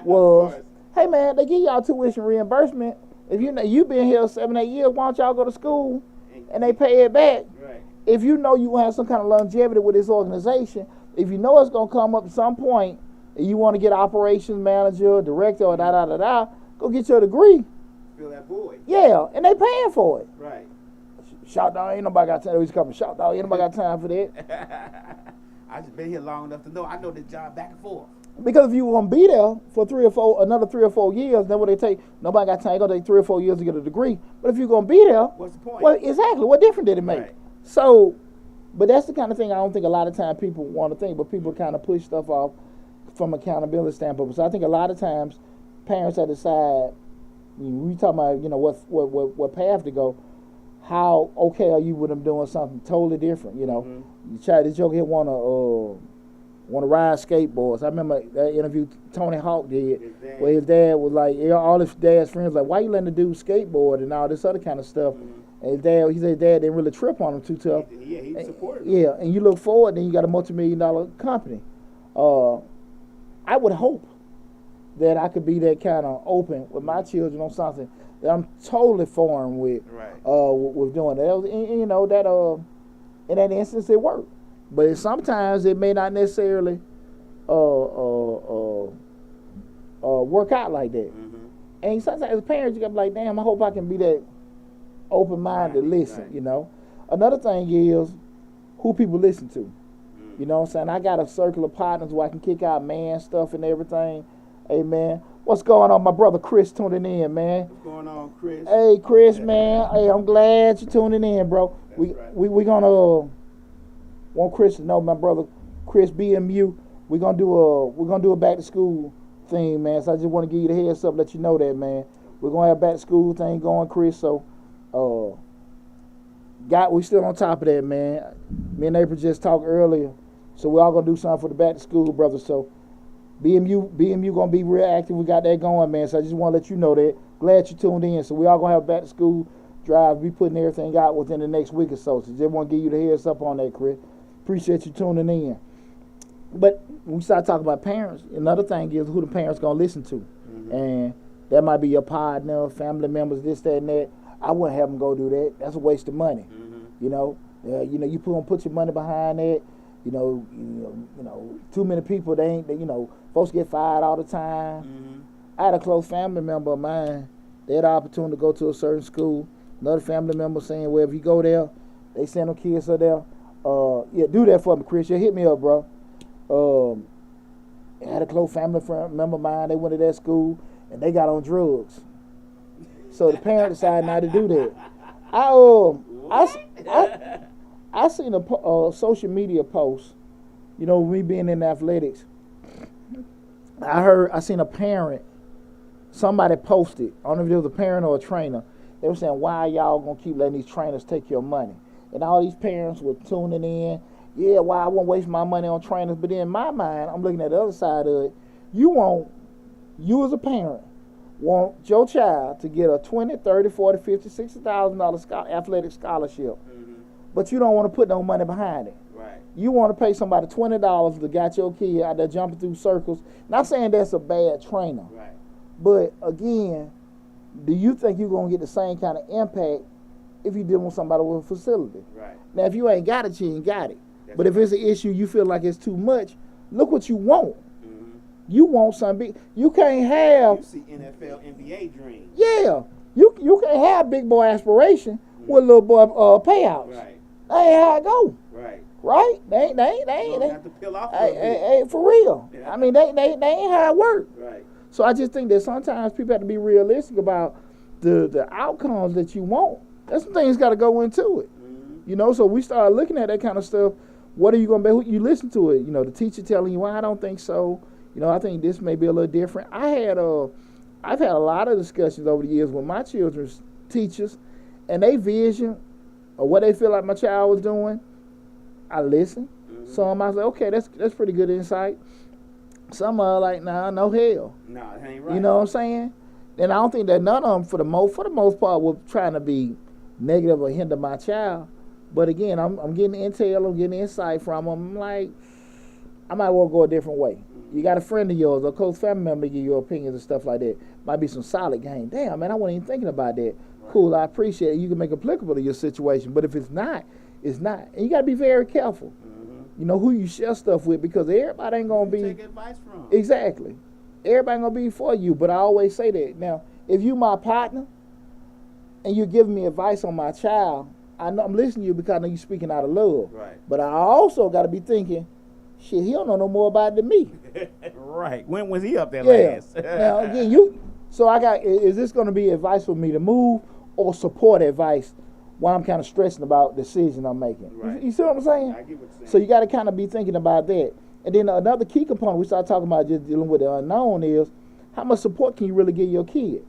[SPEAKER 1] was, hey man, they give y'all tuition reimbursement. If you been here 7, 8 years, why don't y'all go to school and they pay it back?
[SPEAKER 2] Right.
[SPEAKER 1] If you know you have some kind of longevity with this organization, if you know it's going to come up at some point and you want to get operations manager, director, or da-da-da-da, go get your degree.
[SPEAKER 2] Fill that void.
[SPEAKER 1] Yeah, and they paying for it.
[SPEAKER 2] Right.
[SPEAKER 1] Shout dog, ain't nobody got time. He's coming. Shout dog, ain't nobody got time for that.
[SPEAKER 2] I just been here long enough to know I know this job back and forth.
[SPEAKER 1] Because if you want to be there for another 3 or 4 years, then what they take, nobody got time. It's going to take 3 or 4 years to get a degree. But if you're going to be there,
[SPEAKER 2] what's the point?
[SPEAKER 1] Well, exactly. What difference did it make?
[SPEAKER 2] Right.
[SPEAKER 1] So, but that's the kind of thing I don't think a lot of times people want to think, but people kind of push stuff off from accountability standpoint. So I think a lot of times parents have to decide, we talking about, what path to go, how okay are you with them doing something totally different, You try this joke here want to ride skateboards. I remember that interview Tony Hawk did, where his dad was like, all his dad's friends were like, why you letting the dude skateboard and all this other kind of stuff? And his dad, he said his dad didn't really trip on him too tough.
[SPEAKER 2] Yeah, he supported him.
[SPEAKER 1] Yeah, and you look forward, then you got a multi-million-dollar company. I would hope that I could be that kind of open with my children on something that I'm totally foreign with.
[SPEAKER 2] Right.
[SPEAKER 1] With doing that. That in that instance it worked. But sometimes it may not necessarily work out like that. And sometimes as parents, you got to be like, damn, I hope I can be that open-minded to listen, Another thing is who people listen to. You know what I'm saying? I got a circle of partners where I can kick out man stuff and everything. Hey, man. What's going on? My brother Chris tuning in, man.
[SPEAKER 2] What's going on, Chris?
[SPEAKER 1] Hey, Chris, man. Hey, I'm glad you're tuning in, bro. We're going to want Chris to know, my brother Chris BMU. We're gonna do a back to school thing, man. So I just want to give you the heads up, let you know that, man. We're gonna have a back to school thing going, Chris. So we still on top of that, man. Me and April just talked earlier, so we all gonna do something for the back to school, brother. So BMU gonna be real active. We got that going, man. So I just want to let you know that. Glad you tuned in. So we all gonna have a back to school drive. Be putting everything out within the next week or so. So just want to give you the heads up on that, Chris. Appreciate you tuning in. But when we start talking about parents, another thing is who the parents gonna listen to, and that might be your partner, family members, this, that, and that. I wouldn't have them go do that. That's a waste of money. You put your money behind that. Too many people. Folks get fired all the time. I had a close family member of mine. They had the opportunity to go to a certain school. Another family member saying, well, if you go there, they send them kids to there. Do that for me, Chris. You hit me up, bro. I had a close family member of mine. They went to that school and they got on drugs. So the parent decided not to do that. I seen a social media post. Me being in athletics, I seen a parent. Somebody posted. I don't know if it was a parent or a trainer. They were saying, why y'all gonna keep letting these trainers take your money? And all these parents were tuning in. Yeah, why I won't waste my money on trainers? But in my mind, I'm looking at the other side of it. You as a parent want your child to get a $20, $30, $40, $50, $60,000 athletic scholarship, but you don't want to put no money behind it.
[SPEAKER 2] Right.
[SPEAKER 1] You want to pay somebody $20 to get your kid out there jumping through circles. Not saying that's a bad trainer,
[SPEAKER 2] right.
[SPEAKER 1] But again, do you think you're gonna get the same kind of impact if you're dealing with somebody with a facility?
[SPEAKER 2] Right.
[SPEAKER 1] Now, if you ain't got it, you ain't got it. But if it's an issue you feel like it's too much, look what you want. You want something big. You can't have.
[SPEAKER 2] You see NFL, NBA dreams.
[SPEAKER 1] Yeah. You can't have big boy aspiration with little boy payouts.
[SPEAKER 2] Right.
[SPEAKER 1] That ain't how it go.
[SPEAKER 2] Right.
[SPEAKER 1] Right? They ain't.
[SPEAKER 2] Have to peel off
[SPEAKER 1] for real.
[SPEAKER 2] Yeah.
[SPEAKER 1] I mean, they ain't how it work.
[SPEAKER 2] Right.
[SPEAKER 1] So I just think that sometimes people have to be realistic about the outcomes that you want, that's some things got to go into it. You know, so we started looking at that kind of stuff. What are you going to be? You listen to it. You know, the teacher telling you, well, I don't think so. You know, I think this may be a little different. I've had a lot of discussions over the years with my children's teachers, and they vision or what they feel like my child was doing. I listen. Some I say, okay, that's pretty good insight. Some are like, nah, no hell.
[SPEAKER 2] Nah, that ain't right.
[SPEAKER 1] You know what I'm saying? And I don't think that none of them, for the most part, were trying to be negative or hinder my child. But again, I'm getting intel, I'm getting insight from them. I'm like, I might well go a different way. You got a friend of yours or a close family member give you opinions and stuff like that. Might be some solid game. Damn, man, I wasn't even thinking about that. Right. Cool, I appreciate it. You can make it applicable to your situation. But if it's not, it's not. And you got to be very careful. You know, who you share stuff with, because everybody ain't going to be.
[SPEAKER 2] Take advice from.
[SPEAKER 1] Exactly. Everybody going to be for you. But I always say that. Now, if you my partner and you're giving me advice on my child, I know I'm listening to you because I know you're speaking out of love.
[SPEAKER 2] Right.
[SPEAKER 1] But I also got to be thinking, shit, he don't know no more about it than me.
[SPEAKER 2] Right. When was he up there last?
[SPEAKER 1] Now, again, is this going to be advice for me to move or support advice while I'm kind of stressing about the decision I'm making?
[SPEAKER 2] Right.
[SPEAKER 1] You see what I'm saying?
[SPEAKER 2] I get what you're saying.
[SPEAKER 1] So you got to kind of be thinking about that. And then another key component we start talking about just dealing with the unknown is how much support can you really give your kid?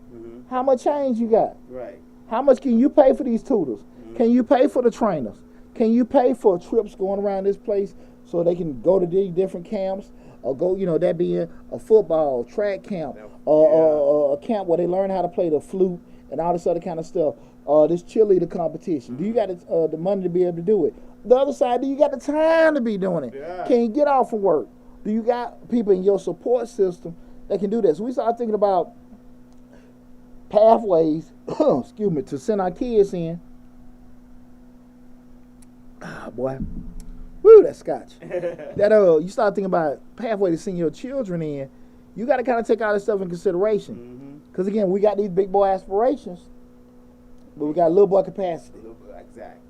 [SPEAKER 1] How much change you got?
[SPEAKER 2] Right.
[SPEAKER 1] How much can you pay for these tutors? Can you pay for the trainers? Can you pay for trips going around this place so they can go to these different camps or go, you know, that being a football, track camp, or a camp where they learn how to play the flute and all this other kind of stuff, this cheerleader competition. Do you got the money to be able to do it? The other side, do you got the time to be doing it?
[SPEAKER 2] Yeah.
[SPEAKER 1] Can you get off from work? Do you got people in your support system that can do this? So we started thinking about pathways, excuse me, to send our kids in. Ah, boy. Woo, that scotch. You start thinking about pathway to send your children in, you got to kind of take all this stuff in consideration. Because, again, we got these big boy aspirations, but we got little boy capacity.
[SPEAKER 2] Exactly.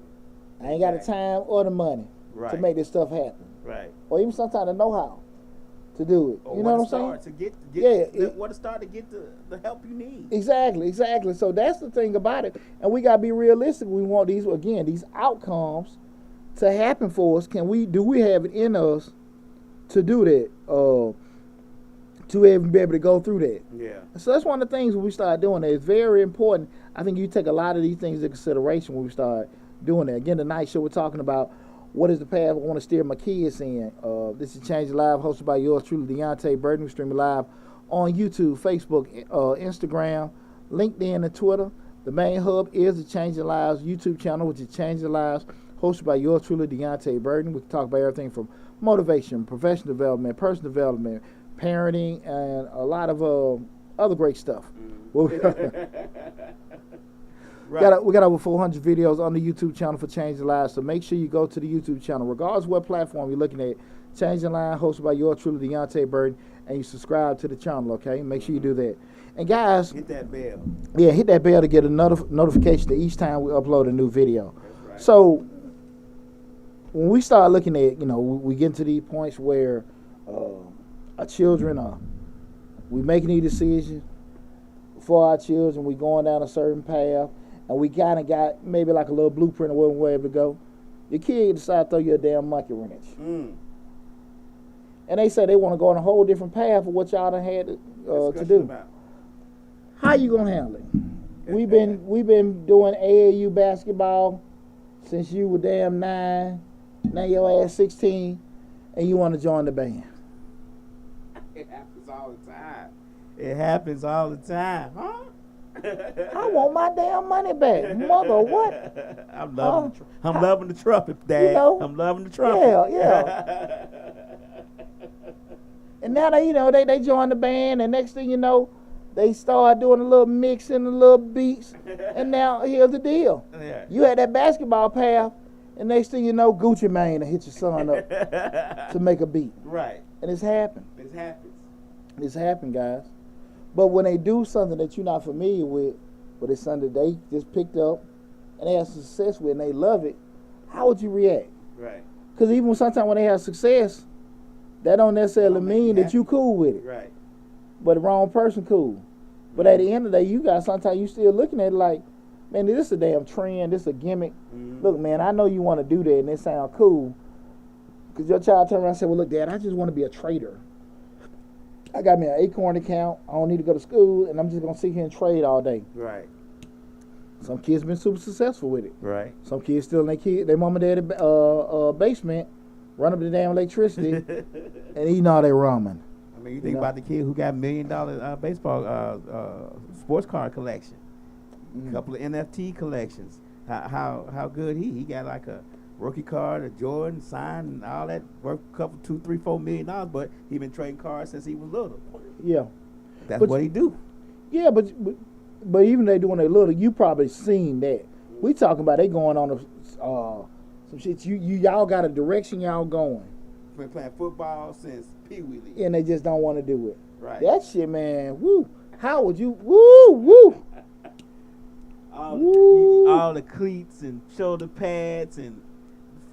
[SPEAKER 1] I ain't got the time or the money to make this stuff happen.
[SPEAKER 2] Right.
[SPEAKER 1] Or even sometimes the know-how to do it.
[SPEAKER 2] Or
[SPEAKER 1] you know what I'm saying?
[SPEAKER 2] What to start to get the help you need.
[SPEAKER 1] Exactly. So that's the thing about it. And we got to be realistic. We want these outcomes to happen for us. Do we have it in us to do that? To even be able to go through that?
[SPEAKER 2] Yeah.
[SPEAKER 1] So that's one of the things when we start doing that. It's very important. I think you take a lot of these things into consideration when we start doing that. Again, tonight show we're talking about what is the path I want to steer my kids in. This is Change Your Life, hosted by yours truly, Deonte Burton. We're streaming live on YouTube, Facebook, Instagram, LinkedIn, and Twitter. The main hub is the Change Your Lives YouTube channel, which is Change Your Lives, hosted by yours truly, Deonte Burton. We can talk about everything from motivation, professional development, personal development, parenting, and a lot of other great stuff. Right. We got over 400 videos on the YouTube channel for Change Your Lives, so make sure you go to the YouTube channel, regardless of what platform you're looking at. Change Your Life, hosted by yours truly, Deonte Burton, and you subscribe to the channel, okay? Make sure you do that. And guys,
[SPEAKER 2] hit that bell.
[SPEAKER 1] Yeah, hit that bell to get a notification each time we upload a new video. That's right. So when we start looking at, we get to these points where our children we making these decisions for our children, we going down a certain path, and we kind of got maybe like a little blueprint of where we're able to go. Your kid decide to throw you a damn monkey wrench. And they say they want to go on a whole different path of what y'all done had to do. About. How you gonna handle it? We've been doing AAU basketball since you were damn 9. Now your ass 16, and you want to join the band.
[SPEAKER 2] It happens all the time. It happens all the time, huh?
[SPEAKER 1] I want my damn money back, mother. What?
[SPEAKER 2] I'm loving the trumpet, Dad. I'm loving the trumpet.
[SPEAKER 1] Yeah. And now they join the band, and next thing you know, they start doing a little mixing, a little beats, and now here's the deal. Yeah. You had that basketball path, and next thing you know, Gucci Mane will hit your son up to make a beat. Right. And it's happened. It's happened, guys. But when they do something that you're not familiar with, but it's something that they just picked up and they have success with and they love it, how would you react? Right. Because even sometimes when they have success, that don't necessarily mean that you cool with it. Right. But the wrong person cool. But at the end of the day, you got sometimes you still looking at it like, man, this is a damn trend. This is a gimmick. Look, man, I know you want to do that and it sound cool. Because your child turned around and said, well, look, Dad, I just want to be a trader. I got me an Acorn account. I don't need to go to school, and I'm just going to sit here and trade all day.
[SPEAKER 2] Right.
[SPEAKER 1] Some kids been super successful with it.
[SPEAKER 2] Right.
[SPEAKER 1] Some kids still in their mom and daddy basement, run up the damn electricity, and eating all their ramen.
[SPEAKER 2] I mean, you think about the kid who got $1 million baseball sports card collection, a couple of NFT collections. How good he got like a rookie card, a Jordan signed, and all that worth a couple, $2, $3, $4 million. But he been trading cards since he was little.
[SPEAKER 1] Yeah,
[SPEAKER 2] that's what he do.
[SPEAKER 1] Yeah, but even they doing their little, you probably seen that. We talking about they going on some shit. Y'all got a direction y'all going.
[SPEAKER 2] Been playing football since Pee Wee League.
[SPEAKER 1] And they just don't want to do it.
[SPEAKER 2] Right.
[SPEAKER 1] That shit, man. Woo. How would you? Woo.
[SPEAKER 2] All the cleats and shoulder pads and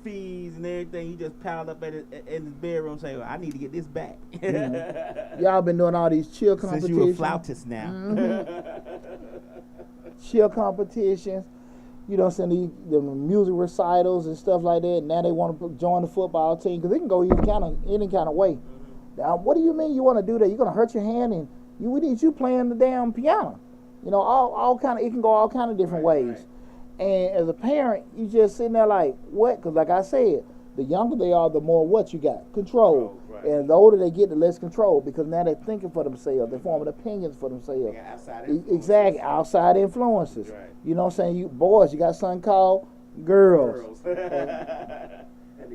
[SPEAKER 2] fees and everything. He just piled up in his bedroom saying, well, I need to get this back.
[SPEAKER 1] Y'all been doing all these chill competitions.
[SPEAKER 2] Since you a flautist now.
[SPEAKER 1] Chill competitions. You know, send the music recitals and stuff like that. Now they want to join the football team because it can go any kind of way. Now, what do you mean you want to do that? You're gonna hurt your hand, and we need you playing the damn piano. You know, all kind of, it can go all kind of different ways. Right. And as a parent, you just sitting there like, what? Because like I said, the younger they are, the more what you got? Control. Right. And the older they get, the less control, because now they're thinking for themselves. They're forming opinions for themselves.
[SPEAKER 2] Outside influences.
[SPEAKER 1] Exactly, outside influences.
[SPEAKER 2] Right.
[SPEAKER 1] You know what I'm saying? You boys, you got something called girls.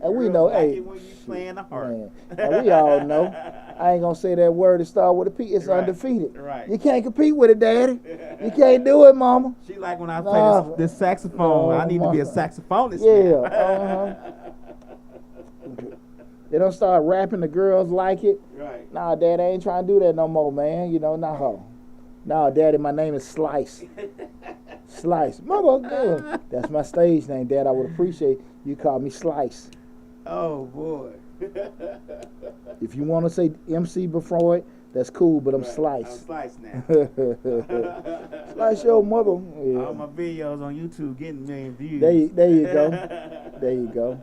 [SPEAKER 1] And we know, hey,
[SPEAKER 2] when you playing the heart.
[SPEAKER 1] Man, and we all know. I ain't gonna say that word that start with a P. It's
[SPEAKER 2] right.
[SPEAKER 1] undefeated.
[SPEAKER 2] Right.
[SPEAKER 1] You can't compete with it, Daddy. You can't do it, Mama.
[SPEAKER 2] She like when I play this saxophone. I need to be a saxophonist.
[SPEAKER 1] Yeah. They don't start rapping. The girls like it.
[SPEAKER 2] Right.
[SPEAKER 1] Nah, Daddy, I ain't trying to do that no more, man. You know, nah, Daddy, my name is Slice. Slice. Mother, that's my stage name, Dad. I would appreciate you call me Slice.
[SPEAKER 2] Oh, boy.
[SPEAKER 1] If you want to say MC before it, that's cool, but I'm
[SPEAKER 2] right.
[SPEAKER 1] Slice.
[SPEAKER 2] I'm Slice now.
[SPEAKER 1] Slice your mother.
[SPEAKER 2] Yeah. All my videos on YouTube getting $1 million views.
[SPEAKER 1] There you go. There you go.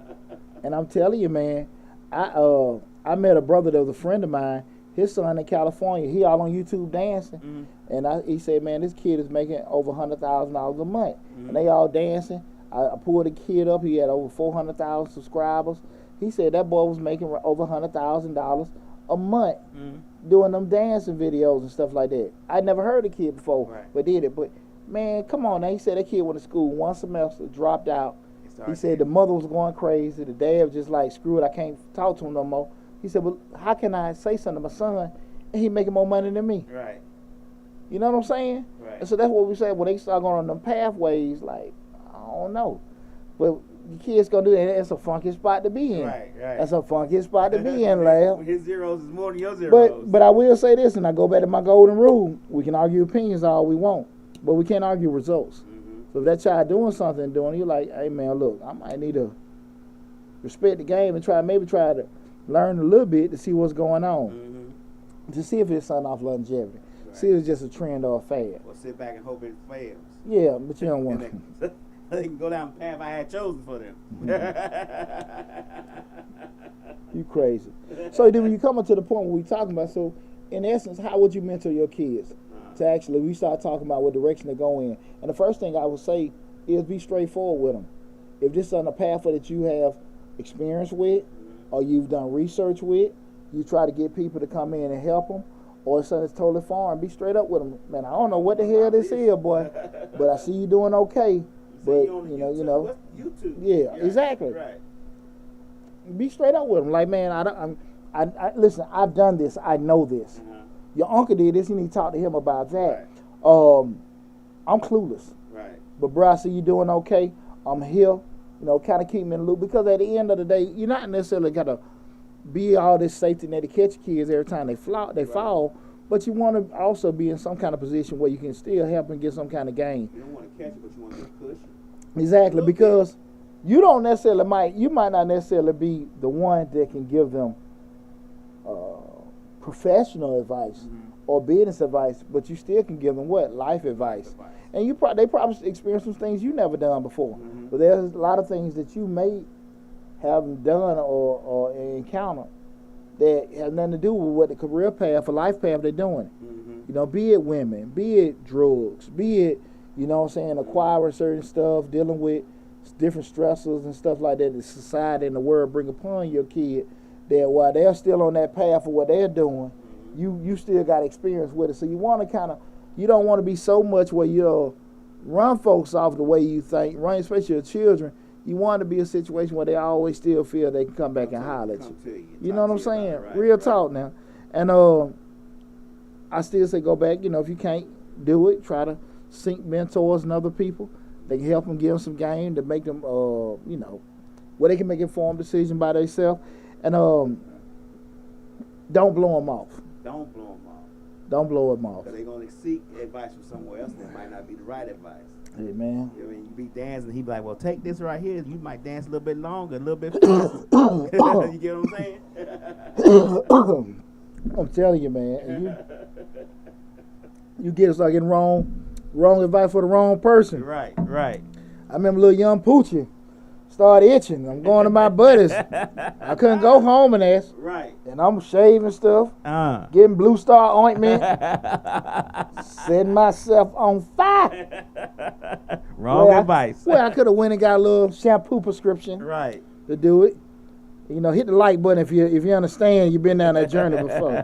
[SPEAKER 1] And I'm telling you, man, I met a brother that was a friend of mine. His son in California, he all on YouTube dancing. And he said, man, this kid is making over $100,000 a month. And they all dancing. I pulled the kid up. He had over 400,000 subscribers. He said that boy was making over $100,000 a month doing them dancing videos and stuff like that. I'd never heard of the kid before,
[SPEAKER 2] right.
[SPEAKER 1] but did it. But, man, come on now. He said that kid went to school one semester, dropped out. He said the mother was going crazy. The dad was just like, screw it, I can't talk to him no more. He said, well, how can I say something to my son and he making more money than me?
[SPEAKER 2] Right.
[SPEAKER 1] You know what I'm saying?
[SPEAKER 2] Right.
[SPEAKER 1] And so that's what we say when they start going on them pathways, like, I don't know. But the kids gonna do that. It's a funky spot to be in.
[SPEAKER 2] Right.
[SPEAKER 1] That's a funky spot to be in, lad.
[SPEAKER 2] His zeros is more than your zeros.
[SPEAKER 1] But I will say this, and I go back to my golden rule. We can argue opinions all we want, but we can't argue results. So if that child doing something, you're like, hey, man, look, I might need to respect the game and try to learn a little bit to see what's going on. To see if it's something off longevity. Right. See if it's just a trend or a fad.
[SPEAKER 2] Or sit back and hope it fails.
[SPEAKER 1] Yeah, but you don't want to.
[SPEAKER 2] They can go down the path I had chosen for them.
[SPEAKER 1] You crazy. So then when you come up to the point where we talking about, so in essence, how would you mentor your kids to actually, we start talking about what direction to go in. And the first thing I would say is be straightforward with them. If this is on a pathway that you have experience with or you've done research with, you try to get people to come in and help them, or something that's totally foreign, be straight up with them. Man, I don't know what the hell this is, boy, but I see you doing okay. But you know,
[SPEAKER 2] what's YouTube?
[SPEAKER 1] Yeah, exactly.
[SPEAKER 2] Right.
[SPEAKER 1] Be straight up with them. Like, man, I listen. I've done this. I know this. Your uncle did this. You need to talk to him about that. Right. I'm clueless.
[SPEAKER 2] Right.
[SPEAKER 1] But bro, I see you doing okay. I'm here. You know, kind of keep me in the loop, because at the end of the day, you're not necessarily gotta be all this safety net to catch kids every time they fall. But you want to also be in some kind of position where you can still help and get some kind of gain.
[SPEAKER 2] You don't want to catch it, but you want to get pushed.
[SPEAKER 1] Exactly, because you might not necessarily be the one that can give them professional advice or business advice, but you still can give them what? Life advice. And they probably experience some things you never done before.
[SPEAKER 2] Mm-hmm.
[SPEAKER 1] But there's a lot of things that you may have done or encountered that have nothing to do with what the career path or life path they're doing.
[SPEAKER 2] Mm-hmm.
[SPEAKER 1] You know, be it women, be it drugs, be it, you know what I'm saying, acquiring certain stuff, dealing with different stressors and stuff like that that society and the world bring upon your kid, that while they're still on that path of what they're doing, you still got experience with it. So you want to you don't want to be so much where you'll run folks off the way you think, especially your children. You want to be a situation where they always still feel they can come back and holler at you. You know what I'm saying?
[SPEAKER 2] Right,
[SPEAKER 1] Real talk now. And I still say go back. You know, if you can't do it, try to seek mentors and other people. They can help them, give them some game to make them, you know, where they can make informed decisions by themselves. And don't blow them off.
[SPEAKER 2] Don't blow them off.
[SPEAKER 1] Don't blow them off.
[SPEAKER 2] Because they're going to seek advice from somewhere else that might not be the right advice.
[SPEAKER 1] Hey, man.
[SPEAKER 2] You know, you be dancing, he be like, well, take this right here. You might dance a little bit longer, a little bit faster. You get what I'm saying?
[SPEAKER 1] I'm telling you, man. You get us like getting wrong advice for the wrong person.
[SPEAKER 2] Right.
[SPEAKER 1] I remember little young Poochie started itching. I'm going to my buddies. I couldn't go home and ask.
[SPEAKER 2] Right.
[SPEAKER 1] And I'm shaving stuff, getting Blue Star ointment, setting myself on fire.
[SPEAKER 2] Wrong advice.
[SPEAKER 1] I could have went and got a little shampoo prescription.
[SPEAKER 2] Right.
[SPEAKER 1] To do it. You know, hit the like button if you understand you've been down that journey before.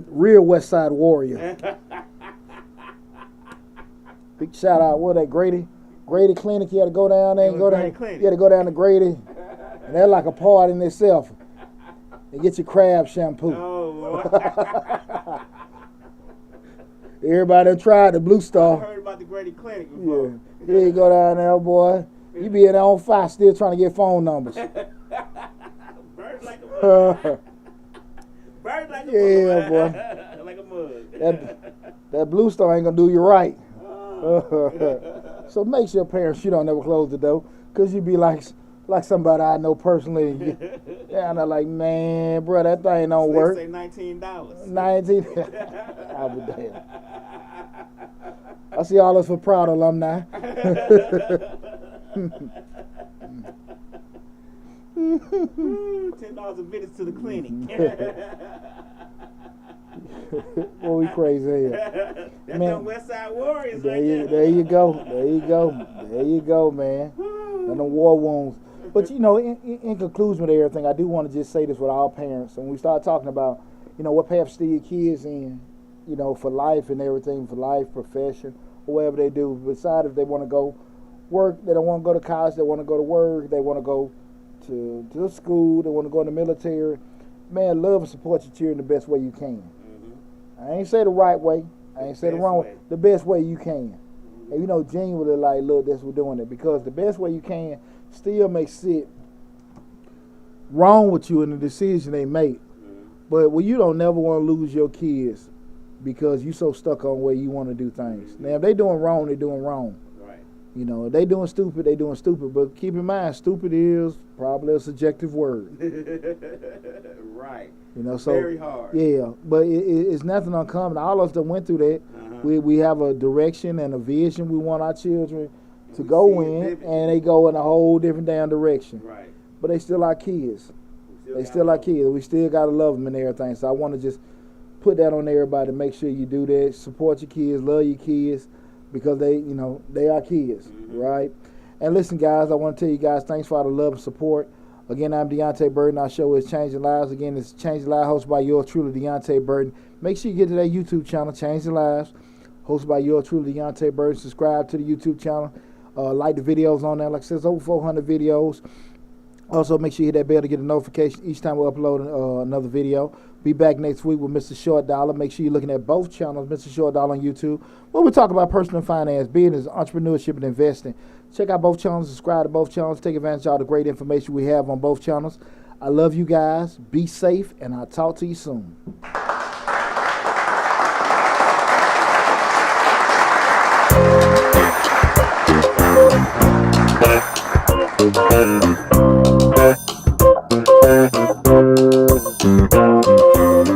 [SPEAKER 1] Real West Side Warrior. Big shout out, what that Grady Clinic. You had to go down there and go down. You had to go down to Grady, and they're like a part in itself. And get your crab shampoo.
[SPEAKER 2] Oh,
[SPEAKER 1] everybody done tried the Blue Star.
[SPEAKER 2] I heard about the Grady Clinic before.
[SPEAKER 1] Yeah, you go down there, boy. You be in there on fire, still trying to get phone numbers.
[SPEAKER 2] Bird like a mug. Bird like a mug.
[SPEAKER 1] Yeah, boy.
[SPEAKER 2] Like a mug.
[SPEAKER 1] That Blue Star ain't gonna do you right. So make sure parents, you don't never close the door, cause you be like somebody I know personally. Yeah, and I'm like, man, bro, that thing don't work.
[SPEAKER 2] They say $19.
[SPEAKER 1] $19. I'll be damned. I see all us for proud alumni.
[SPEAKER 2] $10 a visit to the clinic.
[SPEAKER 1] Boy, we crazy here.
[SPEAKER 2] That's them West Side Warriors
[SPEAKER 1] there
[SPEAKER 2] right there.
[SPEAKER 1] There you go, man. And the war wounds. But, you know, in conclusion with everything, I do want to just say this with all parents. And when we start talking about, you know, what path to steer your kids in, you know, for life and everything, for life, profession, or whatever they do. Besides, if they want to go work, they don't want to go to college, they want to go to work, they want to go to school, they want to go in the military. Man, love and support your children the best way you can. Mm-hmm. I ain't say the right way. I ain't say the wrong way. The best way you can. Mm-hmm. And you know, genuinely like, look, that's what we're doing it. Because the best way you can still may sit wrong with you in the decision they make. Mm-hmm. But well, you don't never want to lose your kids because you so stuck on where you want to do things. Mm-hmm. Now, if they doing wrong, they're doing wrong. Right. You know, if they doing stupid, they doing stupid. But keep in mind, stupid is probably a subjective word.
[SPEAKER 2] Right.
[SPEAKER 1] You know, so
[SPEAKER 2] very hard.
[SPEAKER 1] Yeah, but it's nothing uncommon. All of us that went through that, we have a direction and a vision we want our children to go in, and they go in a whole different damn direction. Right. But they still our kids. They still our kids. We still gotta love them and everything. So I want to just put that on everybody to make sure you do that. Support your kids, love your kids, because they, you know, they are kids, right? And listen, guys, I want to tell you guys, thanks for all the love and support. Again, I'm Deonte Burton. Our show is Changing Lives. Again, it's Changing Lives, hosted by yours truly, Deonte Burton. Make sure you get to that YouTube channel, Changing Lives, hosted by yours truly, Deonte Burton. Subscribe to the YouTube channel. Like the videos on there. Like I said, it's over 400 videos. Also, make sure you hit that bell to get a notification each time we upload another video. Be back next week with Mr. Short Dollar. Make sure you're looking at both channels, Mr. Short Dollar on YouTube, where we talk about personal finance, business, entrepreneurship, and investing. Check out both channels, subscribe to both channels, take advantage of all the great information we have on both channels. I love you guys. Be safe, and I'll talk to you soon. Thank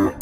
[SPEAKER 1] you.